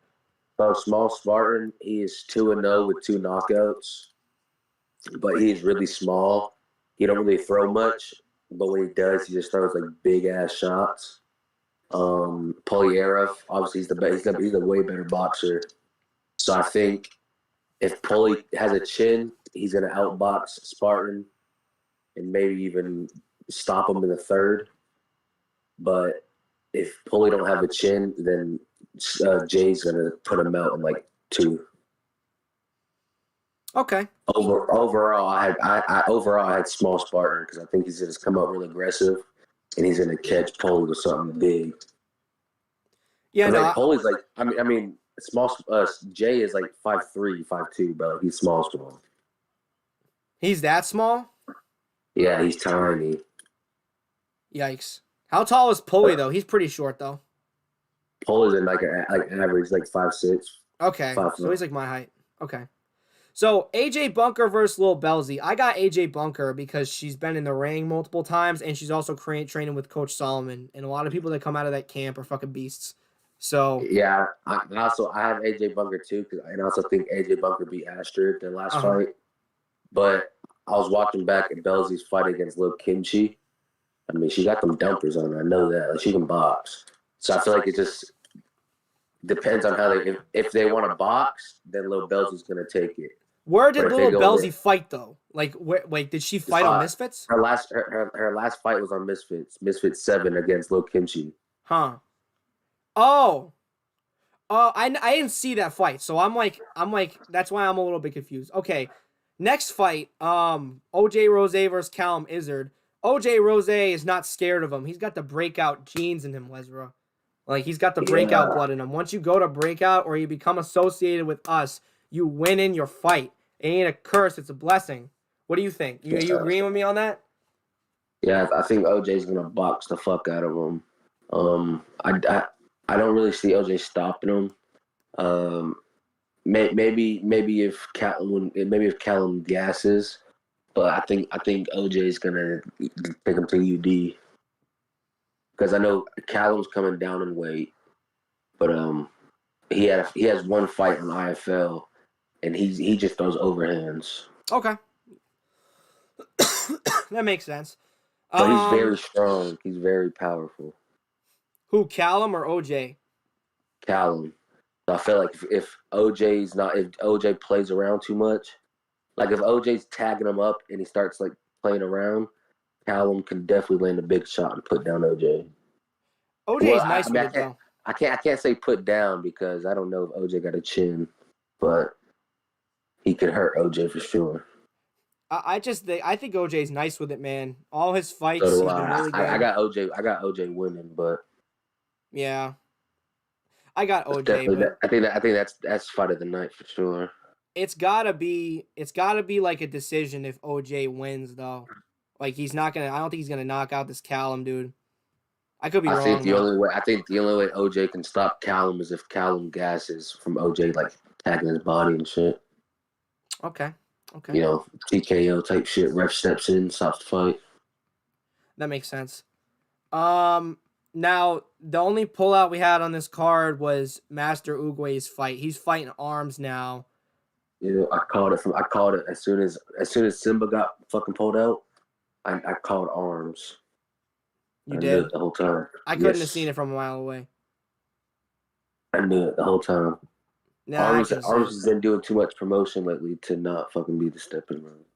Small Spartan, he is 2-0 with 2 knockouts, but he's really small. He don't really throw much, but when he does, he just throws like big ass shots. Polyerev, obviously he's the way better boxer. So I think if Pulley has a chin, he's gonna outbox Spartan and maybe even stop him in the 3rd. But if Pulley don't have a chin, then Jay's gonna put him out in like 2. Okay. Overall, I had Small Spartan because I think he's gonna come out real aggressive and he's gonna catch Pulley with something big. Yeah, no. Like Pulley's like I mean small. Jay is like 5'3", 5'2", bro. He's small. He's that small? Yeah, he's tiny. Yikes! How tall is Pulley though? He's pretty short though. Pulley's in like average like 5'6". Okay, so he's like my height. Okay. So AJ Bunker versus Lil Belzy. I got AJ Bunker because she's been in the ring multiple times, and she's also training with Coach Solomon. And a lot of people that come out of that camp are fucking beasts. So yeah, I have AJ Bunker too, and I also think AJ Bunker beat Astrid their last fight. But I was watching back at Belzy's fight against Lil Kimchi. I mean, she got them dumpers on her. I know that. Like, she can box. So I feel like it just depends on how if they want to box, then Lil Belzy's gonna take it. Where did Lil Belzy fight though? Like, wait, did she fight on Misfits? Her last fight was on Misfits. Misfits 7 against Lil Kimchi. Huh. Oh. I didn't see that fight, so I'm like that's why I'm a little bit confused. Okay, next fight, OJ Rose versus Callum Izzard. OJ Rose is not scared of him. He's got the breakout genes in him, Lesra. Like, he's got the breakout blood in him. Once you go to breakout or you become associated with us, you win in your fight. It ain't a curse, it's a blessing. What do you think? You agreeing with me on that? Yeah, I think OJ's gonna box the fuck out of him. I don't really see OJ stopping him. Maybe if Callum gasses, but I think OJ's gonna take him to UD because I know Callum's coming down in weight, but he has one fight on IFL, and he just throws overhands. Okay. That makes sense. But he's very strong. He's very powerful. Who, Callum or OJ? Callum. So I feel like if OJ plays around too much, like if OJ's tagging him up and he starts like playing around, Callum can definitely land a big shot and put down OJ. OJ's nice with it though. I can't say put down because I don't know if OJ got a chin, but he could hurt OJ for sure. I think OJ's nice with it, man. All his fights, So he's do been really good. I got OJ winning, but yeah, I got OJ. But I think that's fight of the night for sure. It's gotta be like a decision if OJ wins though. Like I don't think he's gonna knock out this Callum dude. I could be wrong. I think the only way OJ can stop Callum is if Callum gasses from OJ like tagging his body and shit. Okay. You know, TKO type shit. Ref steps in, stops the fight. That makes sense. Now the only pullout we had on this card was Master Uguay's fight. He's fighting arms now. Yeah, I called it as soon as Simba got fucking pulled out. I called arms. You I did? knew it the whole time. I couldn't have seen it from a mile away. I knew it the whole time. Arms has been doing too much promotion lately to not fucking be the stepping room.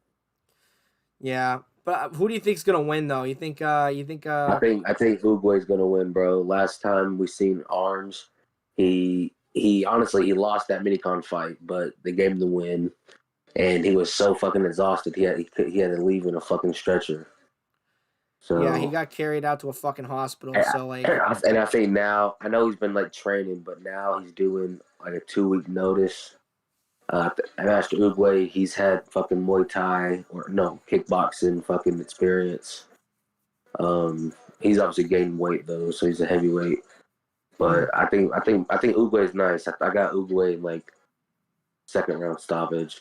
Yeah, but who do you think's gonna win though? I think I think Uguay's gonna win, bro. Last time we seen Arms, he honestly he lost that minicon fight, but they gave him the win, and he was so fucking exhausted he had to leave in a fucking stretcher. So yeah, he got carried out to a fucking hospital. So like, and I think now I know he's been like training, but now he's doing like a 2-week notice. Master Uguay, he's had fucking Muay Thai kickboxing fucking experience. He's obviously gained weight though, so he's a heavyweight. But I think Uguay is nice. I got Uguay in like second round stoppage.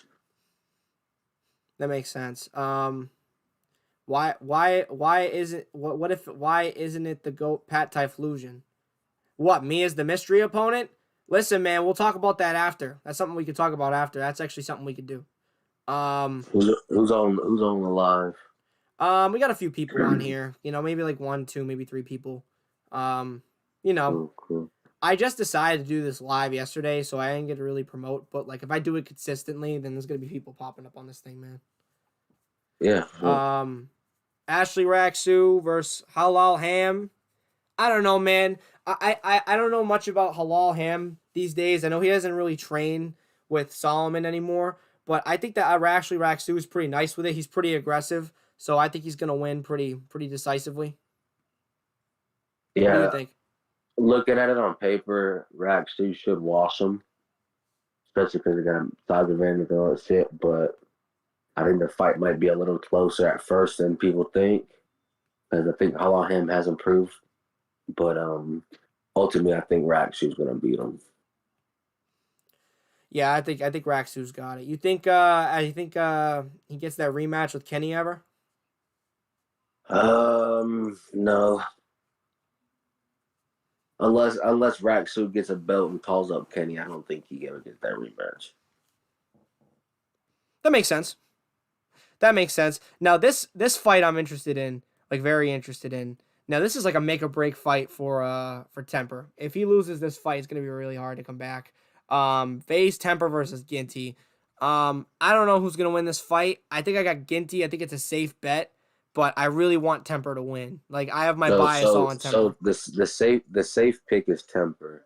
That makes sense. Why isn't it the GOAT Pat Typhlosion? What, me as the mystery opponent? Listen, man, we'll talk about that after. That's something we could talk about after. That's actually something we could do. Who's on the live? We got a few people on here. You know, maybe like 1, 2, maybe 3 people. Cool. I just decided to do this live yesterday, so I didn't get to really promote. But like, if I do it consistently, then there's gonna be people popping up on this thing, man. Yeah. Ashley Raksu versus Halal Ham. I don't know, man. I don't know much about Halal Ham these days. I know he doesn't really train with Solomon anymore, but I think that Ashley Raksu is pretty nice with it. He's pretty aggressive, so I think he's gonna win pretty decisively. Yeah. What do you think? Looking at it on paper, Raksu should wash him, especially because they got size advantage and all that shit. But I think the fight might be a little closer at first than people think, because I think Halal Ham has improved. But ultimately, I think Raksu's gonna beat him. Yeah, I think Raksu's got it. You think he gets that rematch with Kenny ever? No. Unless Raksu gets a belt and calls up Kenny, I don't think he ever gets that rematch. That makes sense. Now this fight I'm interested in, like very interested in. Now this is like a make or break fight for Temper. If he loses this fight, it's gonna be really hard to come back. FaZe Temper versus Ginty. I don't know who's gonna win this fight. I think I got Ginty. I think it's a safe bet, but I really want Temper to win. Like I have my bias on Temper. So the safe pick is Temper.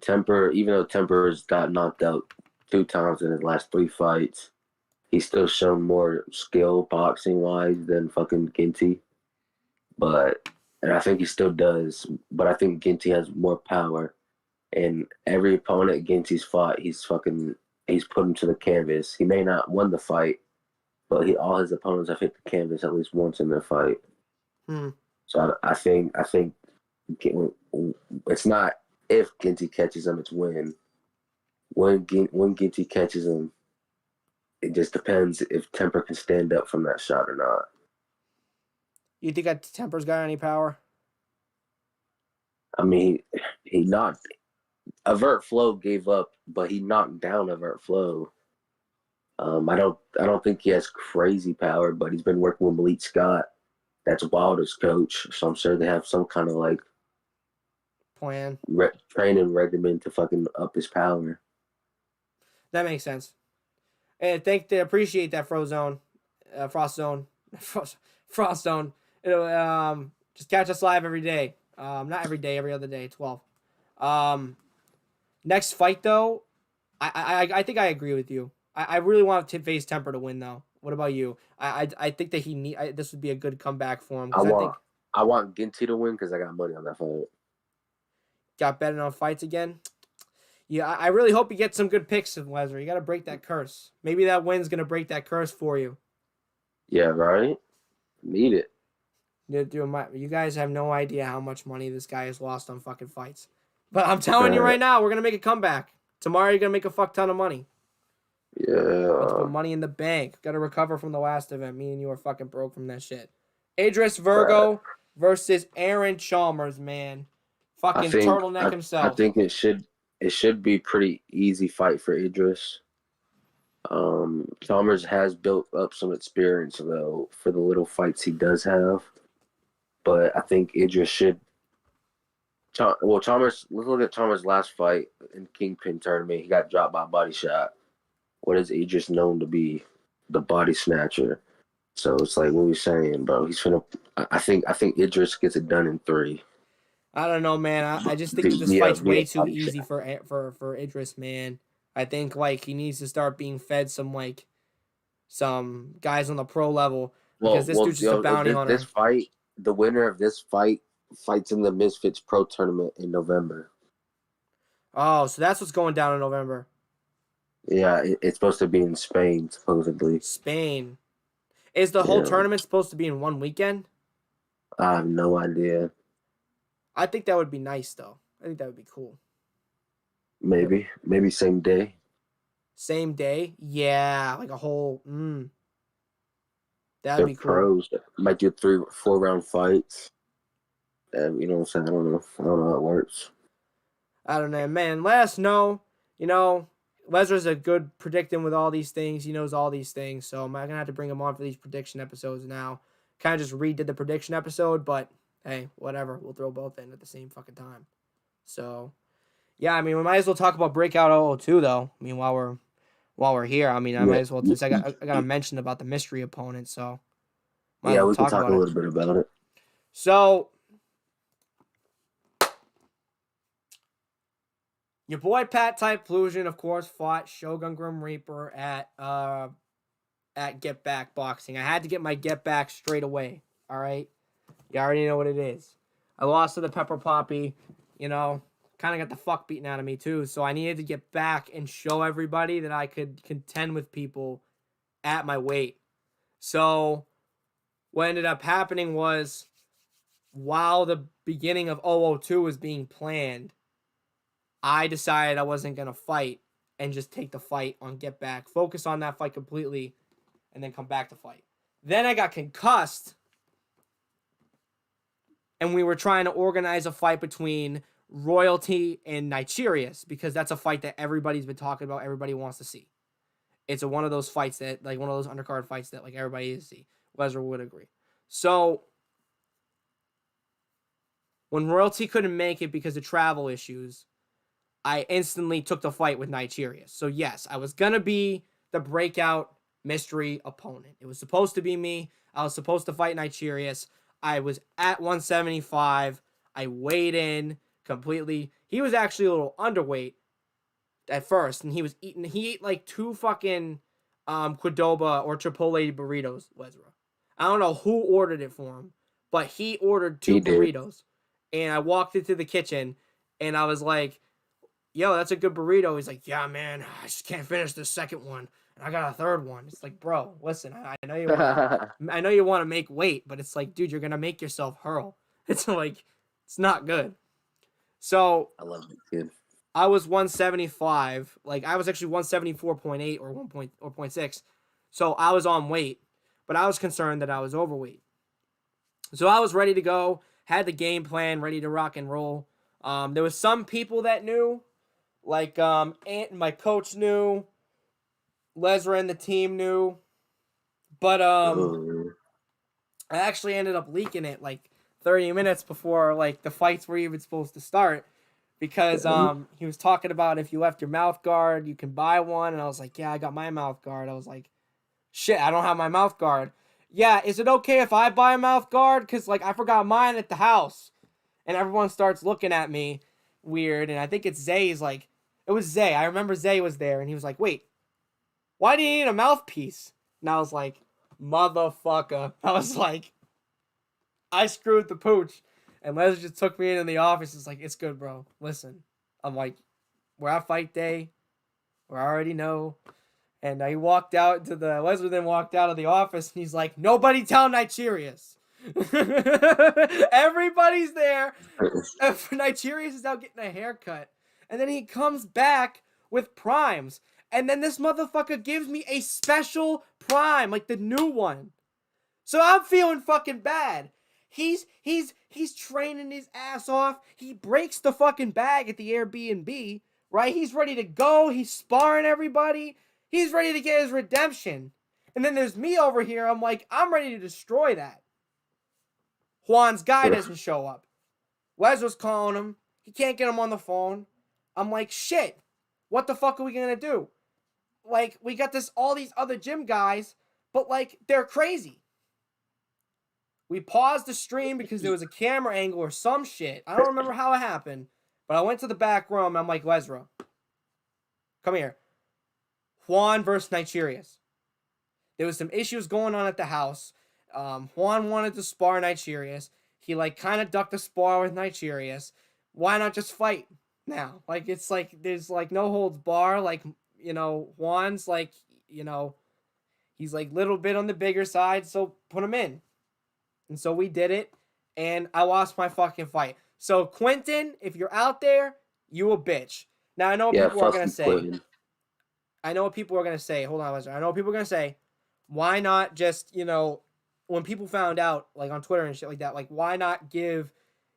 Temper, even though Temper's got knocked out 2 times in his last 3 fights, he's still shown more skill boxing wise than fucking Ginty. And I think he still does. But I think Ginty has more power. And every opponent Ginty's fought, he's put him to the canvas. He may not won the fight, but all his opponents have hit the canvas at least once in their fight. So I think it's not if Ginty catches him, it's when. When Ginty catches him, it just depends if Temper can stand up from that shot or not. You think that Temper's got any power? I mean, he knocked. Avert Flow gave up, but he knocked down Avert Flow. I don't think he has crazy power, but he's been working with Malik Scott. That's Wilder's coach, so I'm sure they have some kind of like Plan. training regimen to fucking up his power. That makes sense. And they appreciate that Frost Zone, Frost Zone. Just catch us live every day. Not every day, every other day, 12. Next fight though, I think I agree with you. I really want to face Temper to win though. What about you? I think that this would be a good comeback for him. I want Ginty to win because I got money on that fight. Got betting on fights again. Yeah, I really hope you get some good picks, Lesnar. You got to break that curse. Maybe that win's gonna break that curse for you. Yeah, right. Need it. You guys have no idea how much money this guy has lost on fucking fights. But I'm telling you right now, we're gonna make a comeback. Tomorrow you're gonna make a fuck ton of money. Yeah. Let's put money in the bank. Got to recover from the last event. Me and you are fucking broke from that shit. Idris Virgo versus Aaron Chalmers, man. Fucking turtleneck himself. I think it should be pretty easy fight for Idris. Chalmers has built up some experience though for the little fights he does have, but I think Idris should. Chalmers. Let's look at Chalmers' last fight in Kingpin tournament. He got dropped by a body shot. What is Idris known to be? The body snatcher. So it's like what we're saying, bro. He's finna. I think Idris gets it done in 3. I don't know, man. I just think that this fight's way too easy for Idris, man. I think like he needs to start being fed some guys on the pro level because this dude's just a bounty hunter. This fight, the winner of this fight fights in the Misfits Pro Tournament in November. Oh, so that's what's going down in November. Yeah, it's supposed to be in Spain, supposedly. Spain. Is the whole tournament supposed to be in one weekend? I have no idea. I think that would be nice, though. I think that would be cool. Maybe same day. Same day? Yeah, like a whole. That'd be cool. Pros might do 3-4 round fights. And you know what I'm saying? I don't know how it works. I don't know, man. Let us know. Lesnar's a good predicting with all these things. He knows all these things. So I'm going to have to bring him on for these prediction episodes now. Kind of just redid the prediction episode, but hey, whatever. We'll throw both in at the same fucking time. So, yeah, I mean, we might as well talk about Breakout 002, though. I mean, while we're here, I mean, I might as well, since I got to mention about the mystery opponent, so. We can talk a little bit about it. So, your boy Pat Typlusion, of course, fought Shogun Grim Reaper at Get Back Boxing. I had to get my Get Back straight away, all right? You already know what it is. I lost to the Pepper Poppy, kind of got the fuck beaten out of me too, so I needed to get back and show everybody that I could contend with people at my weight. So what ended up happening was while the beginning of 002 was being planned, I decided I wasn't going to fight and just take the fight on Get Back, focus on that fight completely, and then come back to fight. Then I got concussed, and we were trying to organize a fight between Royalty and Nichirius because that's a fight that everybody's been talking about, everybody wants to see. It's one of those fights that, like one of those undercard fights that like everybody needs to see. Lesnar would agree. So when Royalty couldn't make it because of travel issues, I instantly took the fight with Nichirius. So yes, I was going to be the breakout mystery opponent. It was supposed to be me. I was supposed to fight Nichirius. I was at 175. I weighed in completely. He was actually a little underweight at first, and he ate like 2 fucking Qdoba or Chipotle burritos, Lesra. I don't know who ordered it for him, but he ordered 2 burritos. And I walked into the kitchen, and I was like, yo, that's a good burrito. He's like, yeah, man, I just can't finish the second one. And I got a third one. It's like, bro, listen, I know you want to make weight, but it's like, dude, you're going to make yourself hurl. It's like, it's not good. So I love it, kid. I was 175. Like, I was actually 174.8 or 0.6. So I was on weight, but I was concerned that I was overweight. So I was ready to go, had the game plan, ready to rock and roll. There was some people that knew, like Ant and my coach knew. Lesra and the team knew, but Oh, I actually ended up leaking it like 30 minutes before like the fights were even supposed to start because he was talking about if you left your mouth guard, you can buy one, and I was like, yeah, I got my mouth guard. I was like, shit, I don't have my mouth guard. Yeah, is it okay if I buy a mouth guard? Cause like I forgot mine at the house, and everyone starts looking at me weird, and I think it's Zay's like, it was Zay. I remember Zay was there, and he was like, wait, why do you need a mouthpiece? And I was like, motherfucker. I was like, I screwed the pooch. And Les just took me into the office. It's like, it's good, bro. Listen. I'm like, we're at fight day. We already know. And he walked out to the Leslie then walked out of the office and he's like, nobody tell Nigerius. Everybody's there. Nigerius is out getting a haircut. And then he comes back with primes. And then this motherfucker gives me a special prime, like the new one. So I'm feeling fucking bad. He's training his ass off. He breaks the fucking bag at the Airbnb, right? He's ready to go. He's sparring everybody. He's ready to get his redemption. And then there's me over here. I'm like, I'm ready to destroy that. Juan's guy doesn't show up. Les was calling him. He can't get him on the phone. I'm like, shit. What the fuck are we gonna do? Like, we got all these other gym guys, but like, they're crazy. We paused the stream because there was a camera angle or some shit. I don't remember how it happened, but I went to the back room and I'm like, Lesra, come here. Juan versus Nigerius. There was some issues going on at the house. Juan wanted to spar Nigerius. He like kind of ducked the spar with Nigerius. Why not just fight now? Like, it's like, there's like no holds bar. Like, you know, Juan's like, you know, he's like little bit on the bigger side, so put him in. And so we did it, and I lost my fucking fight. So, Quentin, if you're out there, you a bitch. Now, I know what people are going to say. Quentin. I know what people are going to say. Hold on, Leslie. I know what people are going to say. Why not just, you know, when people found out, like on Twitter and shit like that, like, why not give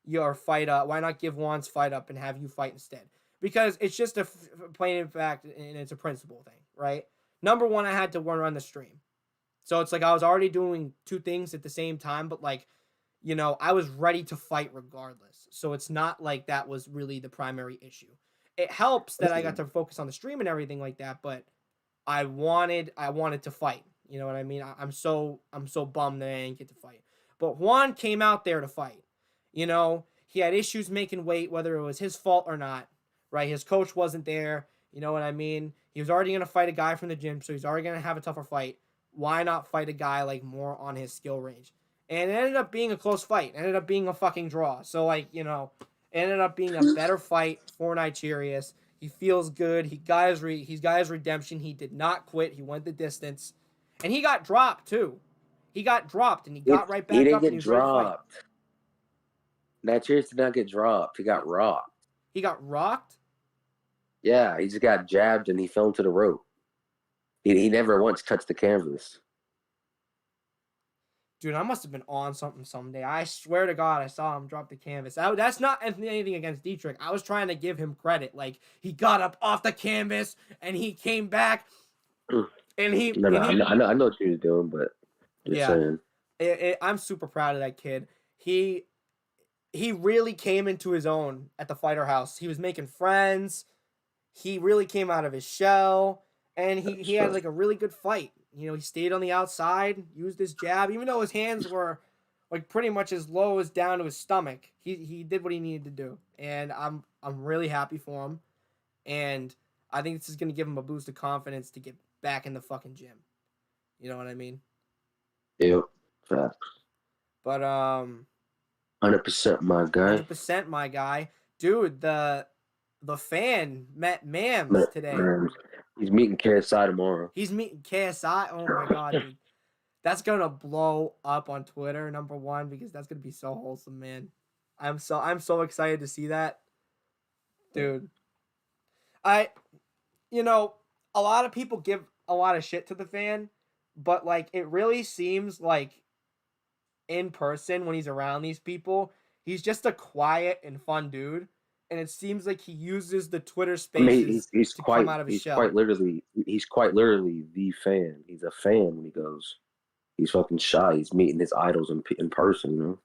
your fight up? Why not give Juan's fight up and have you fight instead? Because it's just a plain fact, and it's a principle thing, right? Number one, I had to run the stream. So it's like I was already doing two things at the same time, but like, you know, I was ready to fight regardless. So it's not like that was really the primary issue. It helps that I got to focus on the stream and everything like that, but I wanted to fight. You know what I mean? I'm so bummed that I didn't get to fight. But Juan came out there to fight. You know, he had issues making weight, whether it was his fault or not, right? His coach wasn't there. You know what I mean? He was already going to fight a guy from the gym, so he's already going to have a tougher fight. Why not fight a guy like more on his skill range? And it ended up being a close fight. It ended up being a fucking draw. So like, you know, it ended up being a better fight for Nigerius. He feels good. He got his redemption. He did not quit. He went the distance. And he got dropped too. He got dropped and he got right back up. He didn't and get was ready to fight. dropped. Nigerius did not get dropped. He got rocked. He got rocked? Yeah, he just got jabbed and he fell to the rope. He never once touched the canvas. Dude, I must have been on something someday. I swear to God, I saw him drop the canvas. That's not anything against Dietrich. I was trying to give him credit. Like, he got up off the canvas, and he came back, and he... I know what you was doing, but just saying. I'm super proud of that kid. He really came into his own at the Fighter House. He was making friends. He really came out of his shell. And he had like a really good fight. You know, he stayed on the outside, used his jab, even though his hands were like pretty much as low as down to his stomach. He did what he needed to do. And I'm really happy for him. And I think this is gonna give him a boost of confidence to get back in the fucking gym. You know what I mean? Yep. Facts. But 100% my guy. 100% my guy. Dude, the fan met Mams today. He's meeting KSI tomorrow. He's meeting KSI. Oh my God, dude. That's gonna blow up on Twitter, number one, because that's gonna be so wholesome, man. I'm so excited to see that. Dude. You know, a lot of people give a lot of shit to the fan, but like it really seems like in person when he's around these people, he's just a quiet and fun dude. and it seems like he uses the Twitter I mean, Spaces to come out of his shell. he's quite literally the fan. He's a fan when he goes. He's fucking shy. He's meeting his idols in person, you know.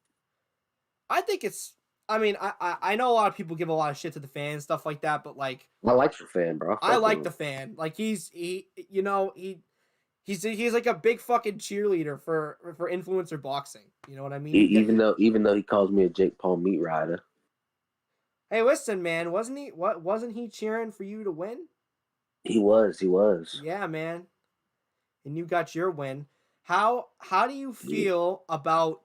I think it's. I mean, I know a lot of people give a lot of shit to the fan and stuff like that, but like I like the fan, bro. I like the fan. Like he's like a big fucking cheerleader for influencer boxing. You know what I mean? Even though he calls me a Jake Paul meat rider. Hey, listen, man, wasn't he cheering for you to win? He was. Yeah, man. And you got your win. How do you feel about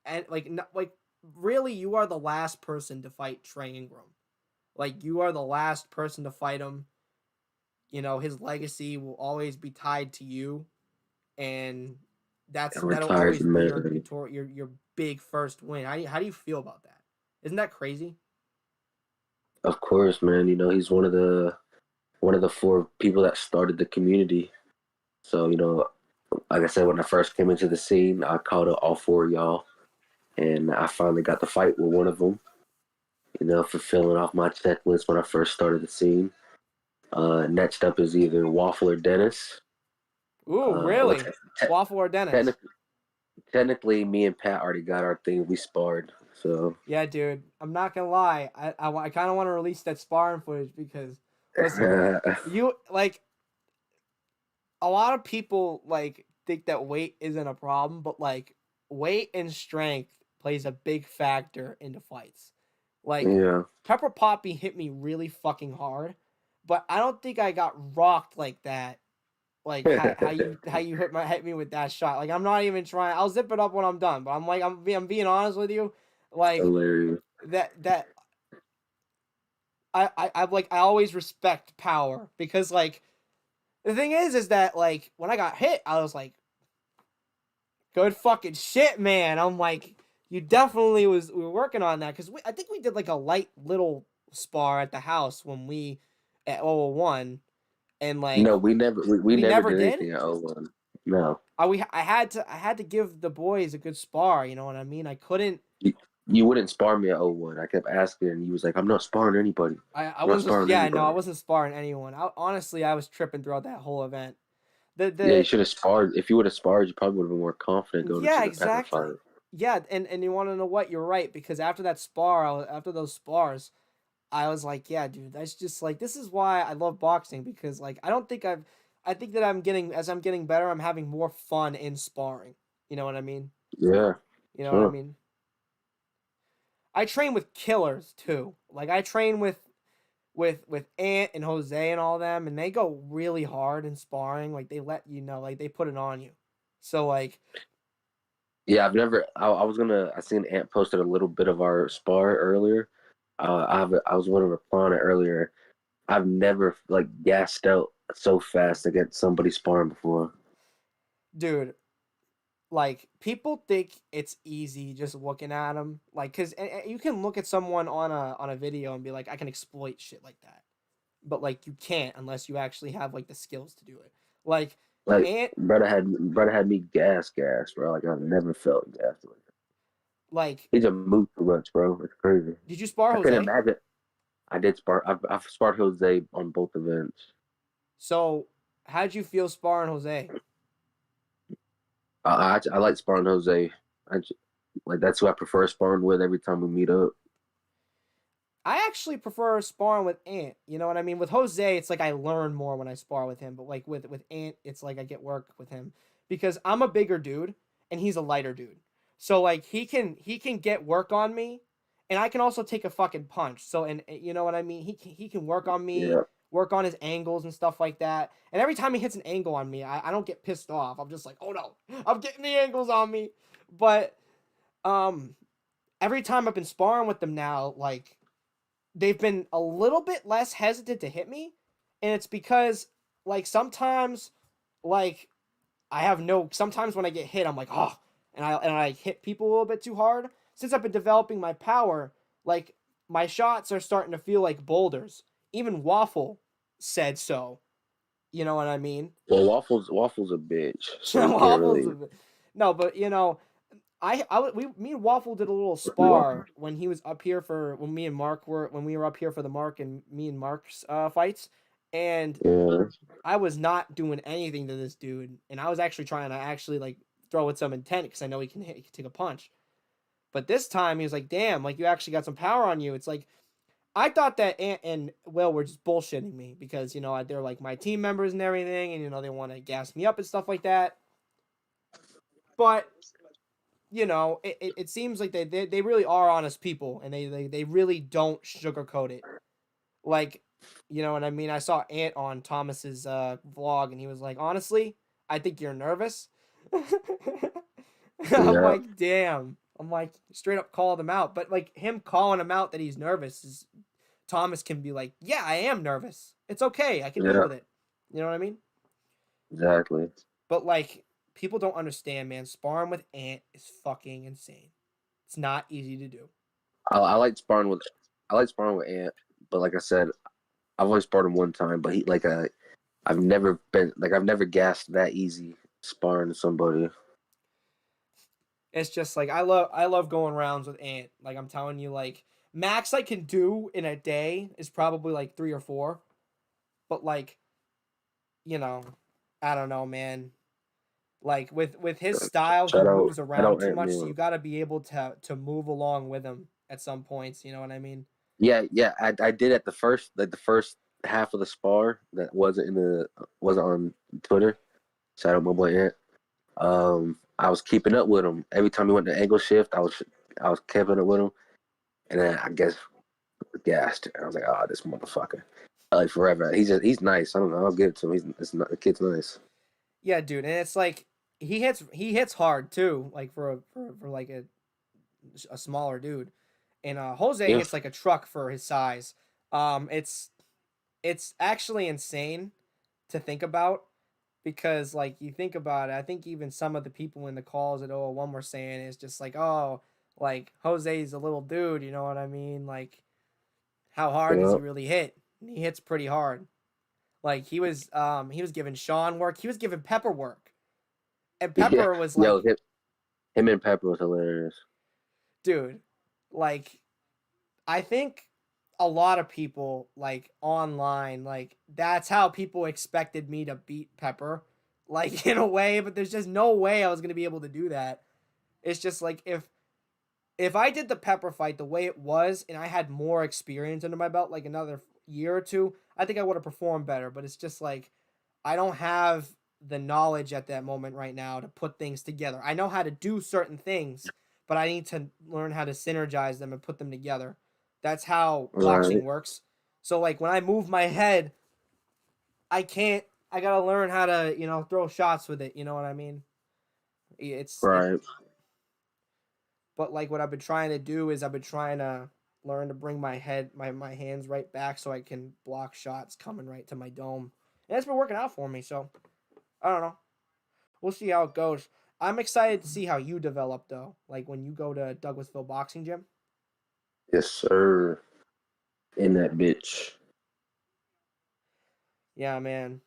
and like really you are the last person to fight Trey Ingram. Like you are the last person to fight him. You know, his legacy will always be tied to you, and that'll always be your big first win. How do you feel about that? Isn't that crazy? Of course, man. You know, he's one of the 4 people that started the community. So, you know, like I said, when I first came into the scene, I called out all 4 of y'all, and I finally got to fight with one of them. You know, fulfilling off my checklist when I first started the scene. Next up is either Waffle or Dennis. Ooh, really? Waffle or Dennis? Technically, me and Pat already got our thing. We sparred, so. Yeah, dude. I'm not gonna lie. I kind of want to release that sparring footage because listen, you like a lot of people like think that weight isn't a problem, but like weight and strength plays a big factor into fights. Like Pepper Poppy hit me really fucking hard, but I don't think I got rocked like that. Like how you hit me with that shot. Like I'm not even trying. I'll zip it up when I'm done. But I'm being honest with you. Like hilarious. that I always respect power because like the thing is that like when I got hit I was like good fucking shit, man. I'm like you definitely we were working on that because I think we did like a light little spar at the house when we at 001. And like no, we never did anything at 01. No. I had to give the boys a good spar, you know what I mean? I couldn't. You wouldn't spar me at 01. I kept asking, and you was like, "I'm not sparring anybody." I wasn't. Yeah, no, I wasn't sparring anyone. Honestly, I was tripping throughout that whole event. Yeah, you should have sparred. If you would have sparred, you probably would have been more confident going into the exactly. fight. Yeah, and you want to know what? You're right because after that spar, after those spars, I was like, yeah, dude, that's just like this is why I love boxing because like I think that as I'm getting better, I'm having more fun in sparring. You know what I mean? Yeah. You know what I mean? I train with killers too. Like I train with Ant and Jose and all them, and they go really hard in sparring. Like they let you know, like they put it on you. So like, yeah, I've never. I seen Ant posted a little bit of our spar earlier. I was going to reply on it earlier. I've never like gassed out so fast against somebody sparring before. Dude, like people think it's easy just looking at them, like because you can look at someone on a video and be like, I can exploit shit like that, but like you can't unless you actually have like the skills to do it. Like brother had me gas, bro. Like I've never felt gassed like that. Like he's a move too much, bro. It's crazy. Did you spar Jose? I couldn't imagine. I did spar. I've sparred Jose on both events. So how'd you feel sparring Jose? I like sparring Jose. Like that's who I prefer sparring with every time we meet up. I actually prefer sparring with Ant. You know what I mean? With Jose, it's like I learn more when I spar with him. But like with Ant, it's like I get work with him because I'm a bigger dude and he's a lighter dude. So like he can get work on me, and I can also take a fucking punch. So and you know what I mean? He can work on me, work on his angles and stuff like that. And every time he hits an angle on me, I don't get pissed off. I'm just like, oh no, I'm getting the angles on me. But every time I've been sparring with them now, like they've been a little bit less hesitant to hit me, and it's because like sometimes like sometimes when I get hit, I'm like, oh. And I hit people a little bit too hard. Since I've been developing my power, like my shots are starting to feel like boulders. Even Waffle said so. You know what I mean? Well, Waffle's a bitch. So No, but you know, Me and Waffle did a little spar when he was up here for when we were up here for the Mark and me and Mark's fights, and Yeah. I was not doing anything to this dude, and I was actually trying to like throw with some intent because I know he can take a punch. But this time he was like, "Damn, like you actually got some power on you." It's like I thought that Ant and Will were just bullshitting me because they're like my team members and everything, and they want to gas me up and stuff like that. But it seems like they really are honest people, and they really don't sugarcoat it. Like, you know what I mean? I saw Ant on Thomas's vlog, and he was like, honestly, I think you're nervous. I'm Yeah. like, damn. I'm like, straight up call them out. But like him calling him out that he's nervous is Thomas can be like, yeah, I am nervous. It's okay. I can deal Yeah. with it. You know what I mean? Exactly. But like, people don't understand, man. Sparring with Ant is fucking insane. It's not easy to do. I like sparring with Ant, but like I said, I've only sparred him one time. But I've never gassed that easy sparring somebody. It's just like I love going rounds with Ant. Like I'm telling you, like max I can do in a day is probably like 3 or 4. But like, I don't know, man. Like with his style, he moves around too much, so you got to be able to move along with him at some points. You know what I mean? Yeah. I did at the first half of the spar that wasn't on Twitter. Shout out my boy Ant. I was keeping up with him every time he went to angle shift. I was keeping up with him, and then I guess gassed. I was like, oh, this motherfucker. Like forever. He's nice. I don't know. I'll give it to him. The kid's nice. Yeah, dude, and it's like he hits hard too. Like for like a smaller dude, and Jose hits like a truck for his size. It's actually insane to think about. Because like you think about it, I think even some of the people in the calls at 001 were saying is just like, oh, like Jose's a little dude, you know what I mean? Like, how hard does he really hit? He hits pretty hard. Like he was giving Sean work, he was giving Pepper work, and Pepper was like, him and Pepper was hilarious, dude. Like, I think a lot of people like online, like that's how people expected me to beat Pepper, like in a way, but there's just no way I was gonna be able to do that. It's just like if I did the Pepper fight the way it was and I had more experience under my belt, like another year or two, I think I would have performed better. But it's just like I don't have the knowledge at that moment right now to put things together. I know how to do certain things, but I need to learn how to synergize them and put them together. That's how boxing works. So like when I move my head, I gotta learn how to, throw shots with it. You know what I mean? It's right. But like what I've been trying to do is I've been trying to learn to bring my hands right back so I can block shots coming right to my dome. And it's been working out for me, so I don't know. We'll see how it goes. I'm excited to see how you develop though. Like when you go to Douglasville Boxing Gym. Yes, sir. In that bitch. Yeah, man.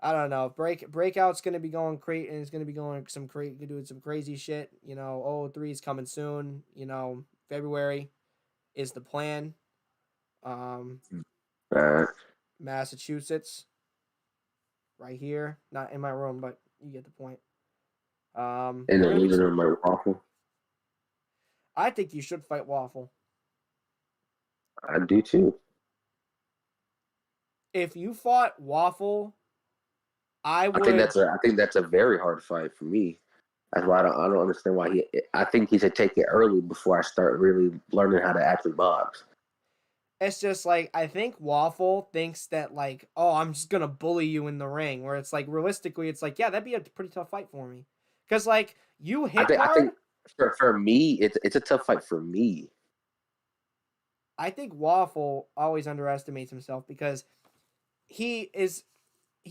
I don't know. Breakout's gonna be going crazy, and it's gonna be doing some crazy shit. 003 is coming soon. February is the plan. Massachusetts, right here, not in my room, but you get the point. And then leaving my Waffle. I think you should fight Waffle. I do too. If you fought Waffle, I would. I think that's a very hard fight for me. That's why I don't understand why I think he should take it early before I start really learning how to actually box. It's just like I think Waffle thinks that like, oh, I'm just gonna bully you in the ring. Where it's like realistically, it's like, yeah, that'd be a pretty tough fight for me. Because like you hit hard. I think for me, it's a tough fight for me. I think Waffle always underestimates himself because he's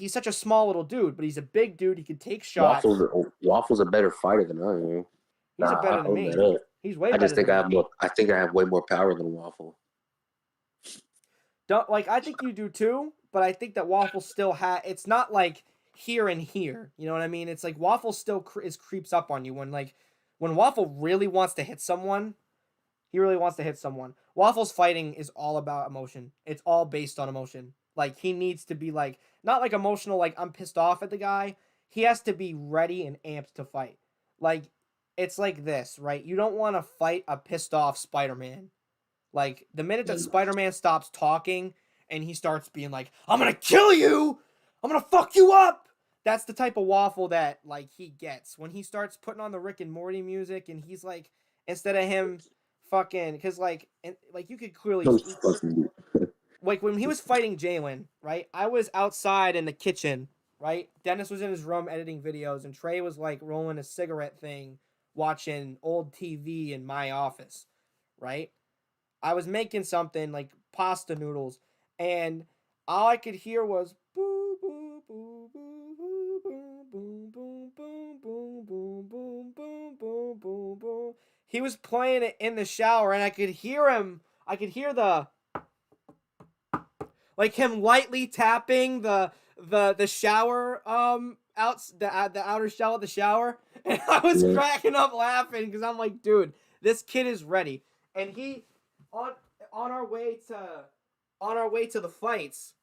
such a small little dude, but he's a big dude. He can take shots. Waffle's a better fighter than I am. He's better than me. He's way better. I think I have way more power than Waffle. I think you do too, but I think that Waffle still it's not like here and here. You know what I mean? It's like Waffle still creeps up on you when like When Waffle really wants to hit someone, he really wants to hit someone. Waffle's fighting is all about emotion. It's all based on emotion. Like, he needs to be, like, not like emotional, like, I'm pissed off at the guy. He has to be ready and amped to fight. Like, it's like this, right? You don't want to fight a pissed off Spider-Man. Like, the minute that Spider-Man stops talking and he starts being like, I'm gonna kill you! I'm gonna fuck you up! That's the type of Waffle that, like, he gets. When he starts putting on the Rick and Morty music and he's like, instead of him fucking, because, like, you could clearly, like, when he was fighting Jalen, right? I was outside in the kitchen, right? Dennis was in his room editing videos, and Trey was, like, rolling a cigarette thing, watching old TV in my office, right? I was making something like pasta noodles, and all I could hear was boo boo boo boo boo boom boom boom boom boom boom boom boom boom boom. He was playing it in the shower, and I could hear him. I could hear like him lightly tapping the shower the outer shell of the shower, and I was cracking up laughing because I'm like, dude, this kid is ready, and he. On our way to the fights,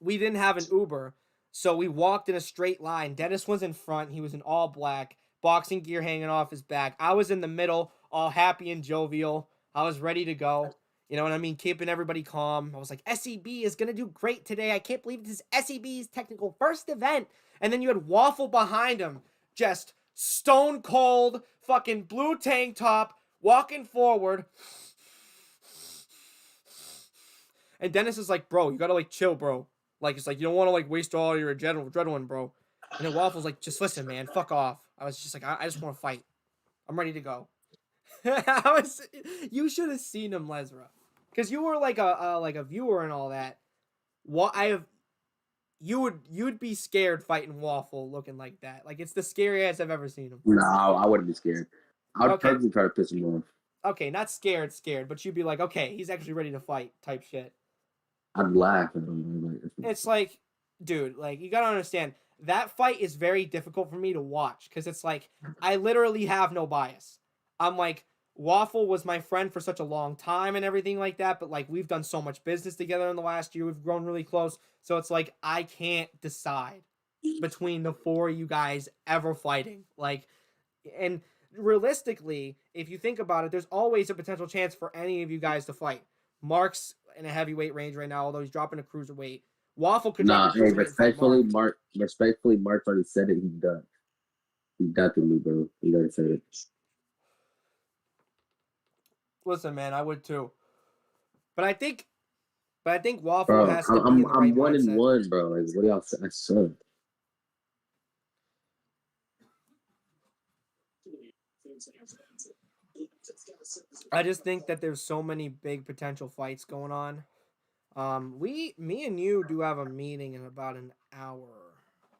we didn't have an Uber, so we walked in a straight line. Dennis was in front; he was in all black, boxing gear hanging off his back. I was in the middle, all happy and jovial. I was ready to go. You know what I mean? Keeping everybody calm. I was like, SEB is gonna do great today. I can't believe this is SEB's technical first event. And then you had Waffle behind him, just stone cold, fucking blue tank top. Walking forward, and Dennis is like, bro, you gotta, like, chill, bro. Like, it's like, you don't want to, like, waste all your adrenaline, bro. And then Waffle's like, just listen, man, fuck off. I was just like, I just want to fight. I'm ready to go. You should have seen him, Lesra, because you were like a viewer and all that. You'd be scared fighting Waffle looking like that. Like, it's the scariest I've ever seen him. No, I wouldn't be scared. I would purposely try to piss him off. Okay, not scared, but you'd be like, okay, he's actually ready to fight type shit. I'd laugh at him. It's like, dude, like, you gotta understand, that fight is very difficult for me to watch, because it's like, I literally have no bias. I'm like, Waffle was my friend for such a long time and everything like that, but, like, we've done so much business together in the last year, we've grown really close, so it's like, I can't decide between the four of you guys ever fighting. Like, and realistically, if you think about it, there's always a potential chance for any of you guys to fight. Mark's in a heavyweight range right now, although he's dropping a cruiserweight. Waffle could drop a cruiserweight. Respectfully, Mark already said it. He's done. He's done to me, bro. He already said it. Listen, man, I would too. But I think Waffle has to be in the right I'm 1-1, bro. Like, what do y'all say? I suck. I just think that there's so many big potential fights going on. Me and you do have a meeting in about an hour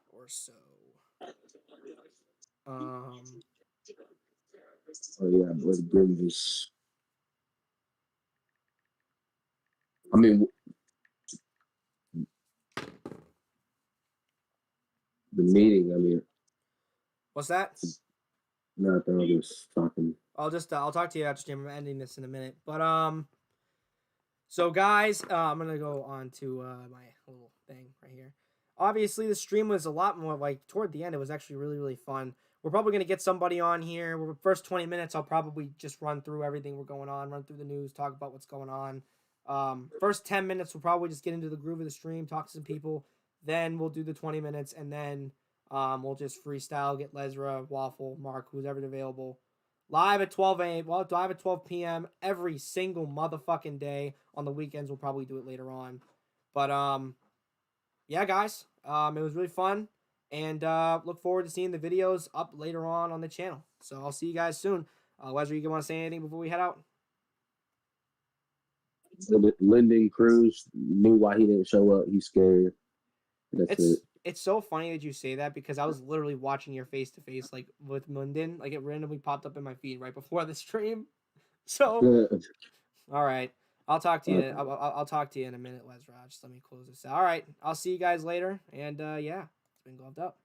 or so. Oh yeah, let's bring this. I mean, the meeting. I mean, what's that? Nothing. I was talking. I'll talk to you after stream. I'm ending this in a minute, but so guys, I'm gonna go on to my little thing right here. Obviously, the stream was a lot more, like, toward the end. It was actually really, really fun. We're probably gonna get somebody on here. First 20 minutes, I'll probably just run through everything we're going on, run through the news, talk about what's going on. First 10 minutes, we'll probably just get into the groove of the stream, talk to some people. Then we'll do the 20 minutes, and then we'll just freestyle, get Lesra, Waffle, Mark, who's ever available. Live at 12 a.m. Well, live at 12 p.m. every single motherfucking day. On the weekends, we'll probably do it later on. But, yeah, guys, it was really fun. And look forward to seeing the videos up later on the channel. So I'll see you guys soon. Leslie, you want to say anything before we head out? Lyndon Cruz knew why he didn't show up. He's scared. That's it. It's so funny that you say that, because I was literally watching your face-to-face, like, with Lyndon. Like, it randomly popped up in my feed right before the stream. So, all right. I'll talk to you. I'll talk to you in a minute, Lesra. Just let me close this out. All right. I'll see you guys later. And, yeah, it's been Gloved Up.